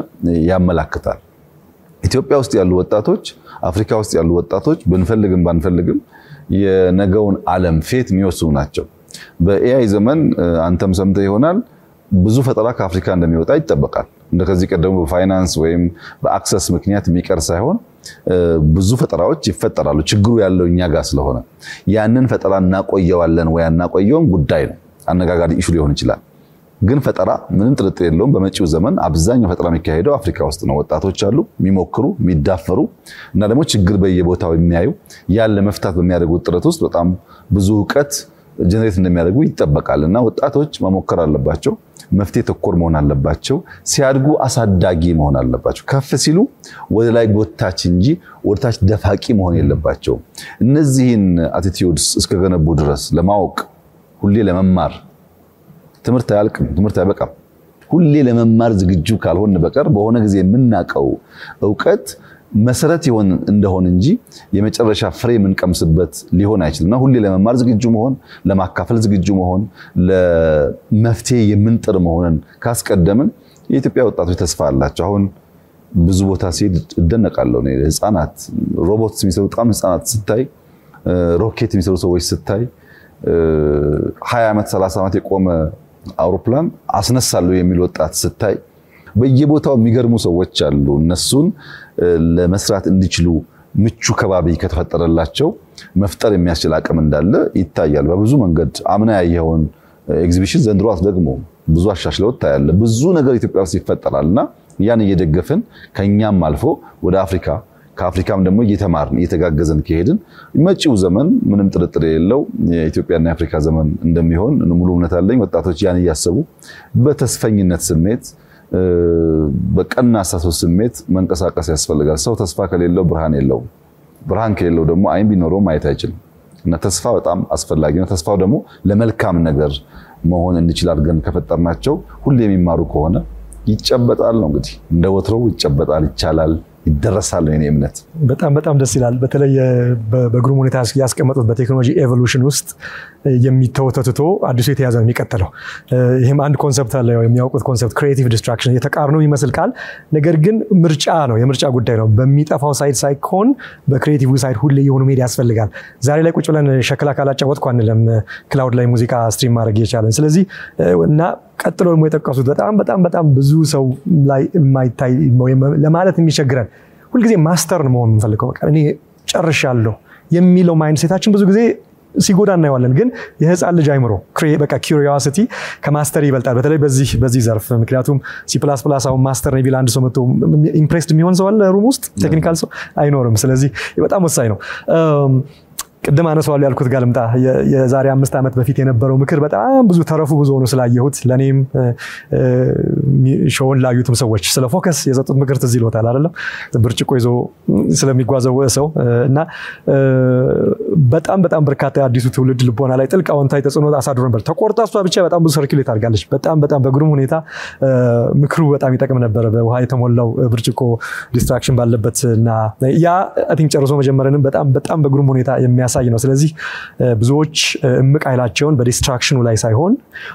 ያመላክታል ኢትዮጵያ ውስጥ ያሉ ወጣቶች አፍሪካ ውስጥ ያሉ ወጣቶች ብንፈልግም ባንፈልግም የነገውን ዓለም ፌት የሚወስኑ ናቸው በኤአይ ዘመን አንተም ሰምተህ ይሆናል ብዙ ፈጠራ ከአፍሪካ እንደሚወጣ ይጠበቃል እንደከዚህ ቀደም በፋይናንስ ወይም በአክሰስ ምክንያት የሚቀር ሳይሆን ብዙ ፈጠራዎች ይፈጠራሉ ችግሩ ያለው እኛ ጋር ስለሆነ ያንን ፈጠራ እናቆየዋለን ወይ እናቆየውም ጉዳይ ነው አነጋጋሪ ኢሹ ሊሆን ይችላል ግን ፈጠራ ምንም ጥርጥር የለውም በመጪው ዘመን አብዛኛው ፈጠራ የሚካሄደው አፍሪካ ውስጥ ነው ወጣቶች አሉ የሚሞክሩ የሚዳፈሩ እና ደግሞ ችግር በየቦታው የሚያዩ ያለ መፍታት በሚያደርጉት ጥረት ውስጥ በጣም ብዙ ዕውቀት ጀነሬት እንደሚያደርጉ ይጠበቃልና ወጣቶች መሞከር አለባቸው መፍትሄ ተኮር መሆን አለባቸው ሲያድጉ አሳዳጊ መሆን አለባቸው ከፍ ሲሉ ወደ ላይ ጎታች እንጂ ወደታች ደፋቂ መሆን የለባቸው እነዚህን አቲቲዩድስ እስከገነቡ ድረስ ለማወቅ ሁሌ ለመማር ትምህርት አያልቅም ትምህርት አይበቃም ሁሌ ለመማር ዝግጁ ካልሆነ በቀር በሆነ ጊዜ የምናቀው ዕውቀት መሰረት ይሆን እንደሆነ እንጂ የመጨረሻ ፍሬ የምንቀምስበት ሊሆን አይችልምና ሁሌ ለመማር ዝግጁ መሆን ለማካፈል ዝግጁ መሆን ለመፍትሄ የምንጥር መሆንን ካስቀደምን የኢትዮጵያ ወጣቶች ተስፋ አላቸው አሁን ብዙ ቦታ ሲሄድ እደነቃለሁ ነው ህፃናት ሮቦትስ የሚሰሩ በጣም ህፃናት ስታይ ሮኬት የሚሰሩ ሰዎች ስታይ 20 ዓመት 30 ዓመት የቆመ አውሮፕላን አስነሳሉ የሚል ወጣት ስታይ በየቦታው የሚገርሙ ሰዎች አሉ እነሱን ለመስራት እንዲችሉ ምቹ ከባቢ ከተፈጠረላቸው መፍጠር የሚያስችል አቅም እንዳለ ይታያል በብዙ መንገድ አምና ያየውን ኤግዚቢሽን ዘንድሮት ደግሞ ብዙ አሻሽለው ታያለ ብዙ ነገር ኢትዮጵያ ውስጥ ይፈጠራልና ያን እየደገፈን ከኛም አልፎ ወደ አፍሪካ ከአፍሪካም ደግሞ እየተማርን እየተጋገዘን ከሄድን መጪው ዘመን ምንም ጥርጥር የሌለው የኢትዮጵያና የአፍሪካ ዘመን እንደሚሆን ሙሉ እምነት አለኝ ወጣቶች ያን ያያሰቡ በተስፈኝነት ስሜት በቀና አሳሰብ ስሜት መንቀሳቀስ ያስፈልጋል ሰው ተስፋ ከሌለው ብርሃን የለውም ብርሃን ከሌለው ደግሞ አይን ቢኖረው ማየት አይችልም እና ተስፋ በጣም አስፈላጊ ነው ተስፋው ደግሞ ለመልካም ነገር መሆን እንችል አድርገን ከፈጠርናቸው ሁሌ የሚማሩ ከሆነ ይጨበጣል ነው እንግዲህ እንደ ወትሮው ይጨበጣል ይቻላል ይደረሳል የኔ እምነት በጣም በጣም ደስ ይላል በተለይ በግሩም ሁኔታ ያስቀመጡት በቴክኖሎጂ ኤቮሉሽን ውስጥ የሚተወተቶ አዲሱ የተያዘ የሚቀጥለው ይሄም አንድ ኮንሰፕት አለ የሚያውቁት ኮንሰፕት ክሪኤቲቭ ዲስትራክሽን የተቃርኖ ይመስል ቃል ነገር ግን ምርጫ ነው የምርጫ ጉዳይ ነው በሚጠፋው ሳይድ ሳይኮን በክሪኤቲቭ ሳይድ ሁሌ የሆኑ ሜዲያ ያስፈልጋል ዛሬ ላይ ቁጭ ብለን ሸክላ ካላጫወትኩ አንለም ክላውድ ላይ ሙዚቃ ስትሪም ማድረግ ይቻላል ስለዚህ እና ቀጥሎ ደግሞ የጠቀሱት በጣም ብዙ ሰው ላይ የማይታይ ለማለት የሚቸግረን ሁሉ ጊዜ ማስተር መሆን እንፈልገው በቃ እኔ ጨርሻለሁ የሚለው ማይንድ ሴታችን ብዙ ጊዜ ሲጎዳ እናየዋለን ግን የህፃን ልጅ አይምሮ በቃ ኪዩሪዮሲቲ ከማስተር ይበልጣል በተለይ በዚህ ዘርፍ ምክንያቱም C++ አሁን ማስተር ነው ቢል አንድ ሰው መጥቶ ኢምፕሬስድ የሚሆን ሰው አለ ሩም ውስጥ ቴክኒካል ሰው አይኖርም ስለዚህ በጣም ወሳኝ ነው ቅድም አነሳዋለሁ ያልኩት ጋር ልምጣ የዛሬ 5 ዓመት በፊት የነበረው ምክር በጣም ብዙ ተረፉ ብዙ ሆኖ ስላየሁት ለኔም ሾውን ላዩትም ሰዎች ስለ ፎከስ የሰጡት ምክር ትዝ ይሎታል አይደለም ብርጭቆ ይዞ ስለሚጓዘው ሰው እና በጣም በርካታ አዲሱ ትውልድ ልቦና ላይ ጥልቅ አዎንታዊ ተጽዕኖ አሳድሮ ነበር ተቆርጣ እሷ ብቻ በጣም ብዙ ሰርኩሌት አድርጋለች በጣም በግሩም ሁኔታ ምክሩ በጣም ይጠቅም ነበር በውሃ የተሞላው ብርጭቆ ዲስትራክሽን ባለበትና ያ አይ ቲንክ ጨርሶ መጀመረንም በጣም በግሩም ሁኔታ የሚያሳ የሚያሳይ ነው። ስለዚህ ብዙዎች እምቅ ኃይላቸውን በዲስትራክሽኑ ላይ ሳይሆን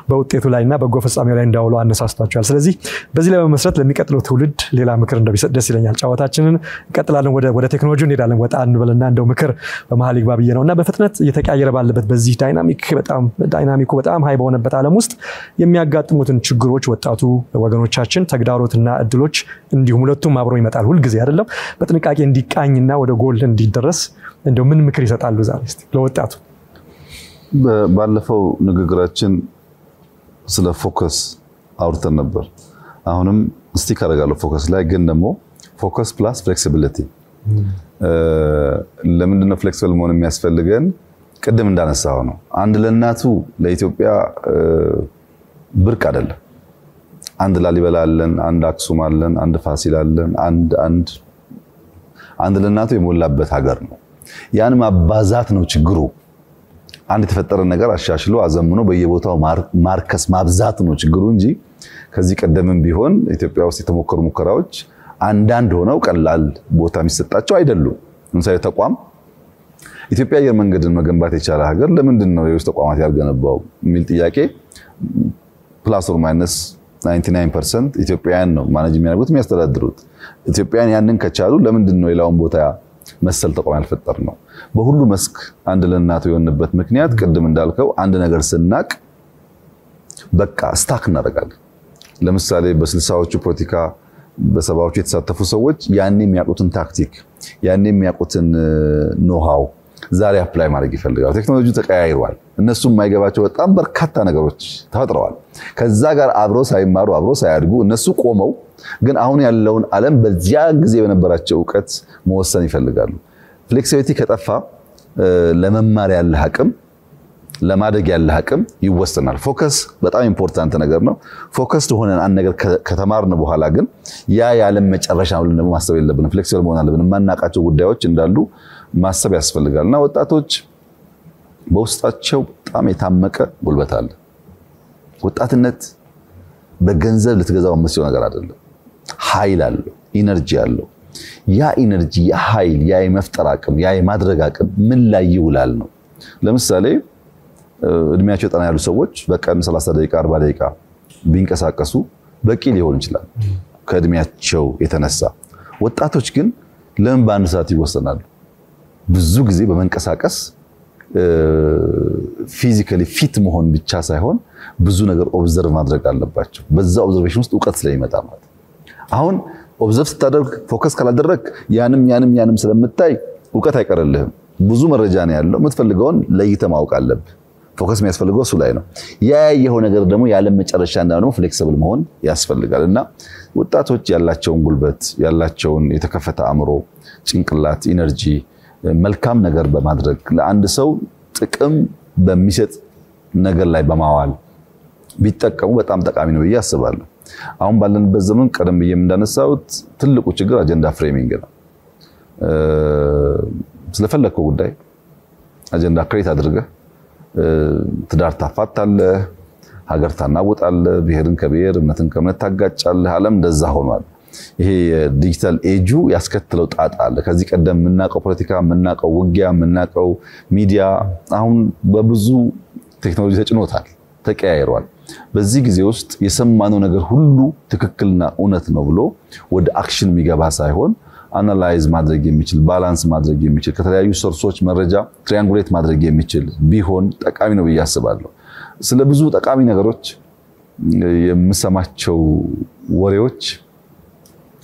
በውጤቱ ላይና በጎ ፍጻሜው ላይ እንዳውሉ አነሳስቷቸዋል። ስለዚህ በዚህ ላይ በመመስረት ለሚቀጥለው ትውልድ ሌላ ምክር እንደሚሰጥ ደስ ይለኛል። ጨዋታችንን እንቀጥላለን። ወደ ቴክኖሎጂ እንሄዳለን። ወጣ እንበልና እንደው ምክር በመሀል ይግባ ብዬ ነውና በፍጥነት እየተቀያየረ ባለበት በዚህ ዳይናሚኩ በጣም ሃይ በሆነበት ዓለም ውስጥ የሚያጋጥሙትን ችግሮች ወጣቱ ወገኖቻችን ተግዳሮትና እድሎች እንዲሁም ሁለቱም አብሮ ይመጣል ሁልጊዜ አይደለም በጥንቃቄ እንዲቃኝና ወደ ጎል እንዲደረስ እንደው ምን ምክር ይሰጣሉ ዛሬ እስቲ ለወጣቱ? ባለፈው ንግግራችን ስለ ፎከስ አውርተን ነበር። አሁንም ስቲክ አደርጋለሁ ፎከስ ላይ ግን ደግሞ ፎከስ ፕላስ ፍሌክሲቢሊቲ። ለምንድነው ፍሌክሲብል መሆን የሚያስፈልገን? ቅድም እንዳነሳው ነው። አንድ ለእናቱ ለኢትዮጵያ ብርቅ አይደለም። አንድ ላሊበላ አለን፣ አንድ አክሱም አለን፣ አንድ ፋሲል አለን፣ አንድ ለእናቱ የሞላበት ሀገር ነው። ያን ማባዛት ነው ችግሩ። አንድ የተፈጠረ ነገር አሻሽሎ አዘምኖ በየቦታው ማርከስ ማብዛት ነው ችግሩ እንጂ ከዚህ ቀደምም ቢሆን ኢትዮጵያ ውስጥ የተሞከሩ ሙከራዎች አንዳንድ ሆነው ቀላል ቦታ የሚሰጣቸው አይደሉም። ለምሳሌ ተቋም ኢትዮጵያ አየር መንገድን መገንባት የቻለ ሀገር ለምንድን ነው የውስጥ ተቋማት ያልገነባው የሚል ጥያቄ ፕላስ ኦር ማይነስ 99% ኢትዮጵያውያን ነው ማኔጅ የሚያደርጉት የሚያስተዳድሩት። ኢትዮጵያውያን ያንን ከቻሉ ለምንድን ነው ሌላውን ቦታ መሰል ተቋም ያልፈጠር ነው? በሁሉ መስክ አንድ ለእናቱ የሆነበት ምክንያት ቅድም እንዳልከው አንድ ነገር ስናቅ በቃ ስታክ እናደርጋለን። ለምሳሌ በ60ዎቹ ፖለቲካ በሰባዎቹ የተሳተፉ ሰዎች ያኔ የሚያውቁትን ታክቲክ ያኔ የሚያውቁትን ኖሃው ዛሬ አፕላይ ማድረግ ይፈልጋሉ። ቴክኖሎጂው ተቀያይሯል። እነሱም የማይገባቸው በጣም በርካታ ነገሮች ተፈጥረዋል። ከዛ ጋር አብረው ሳይማሩ አብረው ሳያድጉ እነሱ ቆመው ግን አሁን ያለውን ዓለም በዚያ ጊዜ በነበራቸው ዕውቀት መወሰን ይፈልጋሉ። ፍሌክሲቢሊቲ ከጠፋ ለመማር ያለ አቅም ለማደግ ያለ አቅም ይወሰናል። ፎከስ በጣም ኢምፖርታንት ነገር ነው። ፎከስ ሆነን አንድ ነገር ከተማርን በኋላ ግን ያ ያለም መጨረሻ ነው ብለን ማሰብ የለብንም። ፍሌክሲብል መሆን አለብን። ማናቃቸው ጉዳዮች እንዳሉ ማሰብ ያስፈልጋልና ወጣቶች በውስጣቸው በጣም የታመቀ ጉልበት አለ። ወጣትነት በገንዘብ ልትገዛው የምትችለው ነገር አይደለም። ኃይል አለው፣ ኢነርጂ አለው። ያ ኢነርጂ፣ ያ ኃይል፣ ያ የመፍጠር አቅም፣ ያ የማድረግ አቅም ምን ላይ ይውላል ነው። ለምሳሌ እድሜያቸው ጠና ያሉ ሰዎች በቀን 30 ደቂቃ 40 ደቂቃ ቢንቀሳቀሱ በቂ ሊሆን ይችላል ከእድሜያቸው የተነሳ። ወጣቶች ግን ለምን በአንድ ሰዓት ይወሰናሉ? ብዙ ጊዜ በመንቀሳቀስ ፊዚካሊ ፊት መሆን ብቻ ሳይሆን ብዙ ነገር ኦብዘርቭ ማድረግ አለባቸው። በዛ ኦብዘርቬሽን ውስጥ ዕውቀት ስለሚመጣ ማለት አሁን ኦብዘርቭ ስታደርግ ፎከስ ካላደረክ ያንም ስለምታይ ዕውቀት አይቀርልህም። ብዙ መረጃ ነው ያለው። የምትፈልገውን ለይተህ ማወቅ አለብህ። ፎከስ የሚያስፈልገው እሱ ላይ ነው። ያየው ነገር ደግሞ ያለም መጨረሻ እንዳለው ፍሌክሲብል መሆን ያስፈልጋልና ወጣቶች ያላቸውን ጉልበት ያላቸውን የተከፈተ አእምሮ፣ ጭንቅላት፣ ኢነርጂ መልካም ነገር በማድረግ ለአንድ ሰው ጥቅም በሚሰጥ ነገር ላይ በማዋል ቢጠቀሙ በጣም ጠቃሚ ነው ብዬ አስባለሁ። አሁን ባለንበት ዘመን ቀደም ብዬ እንዳነሳሁት ትልቁ ችግር አጀንዳ ፍሬሚንግ ነው። ስለፈለከው ጉዳይ አጀንዳ ክሬት አድርገህ ትዳር ታፋታለህ፣ ሀገር ታናውጣለህ፣ ብሔርን ከብሔር እምነትን ከእምነት ታጋጫለህ። ዓለም እንደዛ ሆኗል። ይሄ ዲጂታል ኤጁ ያስከተለው ጣጣ አለ። ከዚህ ቀደም የምናውቀው ፖለቲካ፣ የምናውቀው ውጊያ፣ የምናውቀው ሚዲያ አሁን በብዙ ቴክኖሎጂ ተጭኖታል፣ ተቀያይሯል። በዚህ ጊዜ ውስጥ የሰማነው ነገር ሁሉ ትክክልና እውነት ነው ብሎ ወደ አክሽን የሚገባ ሳይሆን አናላይዝ ማድረግ የሚችል ባላንስ ማድረግ የሚችል ከተለያዩ ሶርሶች መረጃ ትሪያንጉሌት ማድረግ የሚችል ቢሆን ጠቃሚ ነው ብዬ አስባለሁ። ስለ ብዙ ጠቃሚ ነገሮች የምሰማቸው ወሬዎች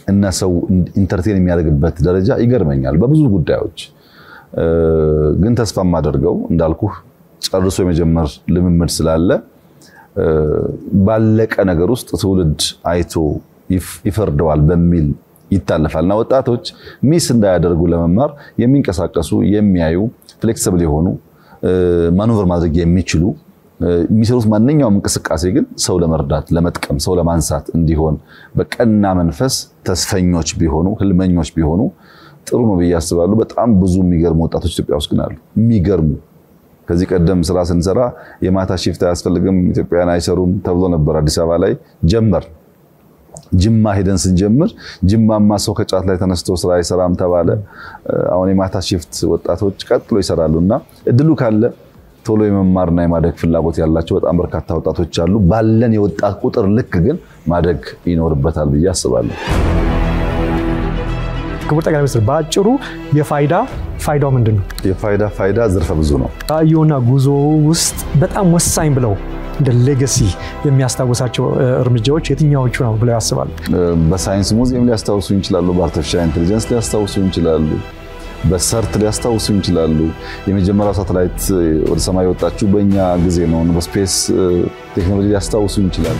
እና ሰው ኢንተርቴን የሚያደርግበት ደረጃ ይገርመኛል በብዙ ጉዳዮች። ግን ተስፋ ማደርገው እንዳልኩህ ጨርሶ የመጀመር ልምምድ ስላለ ባለቀ ነገር ውስጥ ትውልድ አይቶ ይፈርደዋል በሚል ይታለፋልና ወጣቶች ሚስ እንዳያደርጉ ለመማር የሚንቀሳቀሱ የሚያዩ ፍሌክሲብል የሆኑ ማኑቨር ማድረግ የሚችሉ የሚሰሩት ማንኛውም እንቅስቃሴ ግን ሰው ለመርዳት ለመጥቀም ሰው ለማንሳት እንዲሆን በቀና መንፈስ ተስፈኞች ቢሆኑ ህልመኞች ቢሆኑ ጥሩ ነው ብዬ አስባለሁ። በጣም ብዙ የሚገርሙ ወጣቶች ኢትዮጵያ ውስጥ ግን አሉ። የሚገርሙ ከዚህ ቀደም ስራ ስንሰራ የማታ shift አያስፈልግም ኢትዮጵያውያን አይሰሩም ተብሎ ነበር። አዲስ አበባ ላይ ጀመር። ጅማ ሄደን ስንጀምር ጅማማ ሰው ከጫት ላይ ተነስቶ ስራ አይሰራም ተባለ አሁን የማታ shift ወጣቶች ቀጥሎ ይሰራሉና እድሉ ካለ ቶሎ የመማርና የማደግ ፍላጎት ያላቸው በጣም በርካታ ወጣቶች አሉ ባለን የወጣት ቁጥር ልክ ግን ማደግ ይኖርበታል ብዬ አስባለሁ ክቡር ጠቅላይ ሚኒስትር በአጭሩ ፋይዳው ምንድነው ፋይዳ ዘርፈ ብዙ ነው ራዕዮና ጉዞ ውስጥ በጣም ወሳኝ ብለው እንደ ሌጋሲ የሚያስታውሳቸው እርምጃዎች የትኛዎቹ ነው ብለው ያስባሉ በሳይንስ ሙዚየም ሊያስታውሱ ይችላሉ በአርቲፊሻል ኢንተለጀንስ ሊያስታውሱ ይችላሉ በሰርት ሊያስታውሱ ይችላሉ የመጀመሪያው ሳተላይት ወደ ሰማይ ወጣችው በእኛ ጊዜ ነው በስፔስ ቴክኖሎጂ ሊያስታውሱ ይችላሉ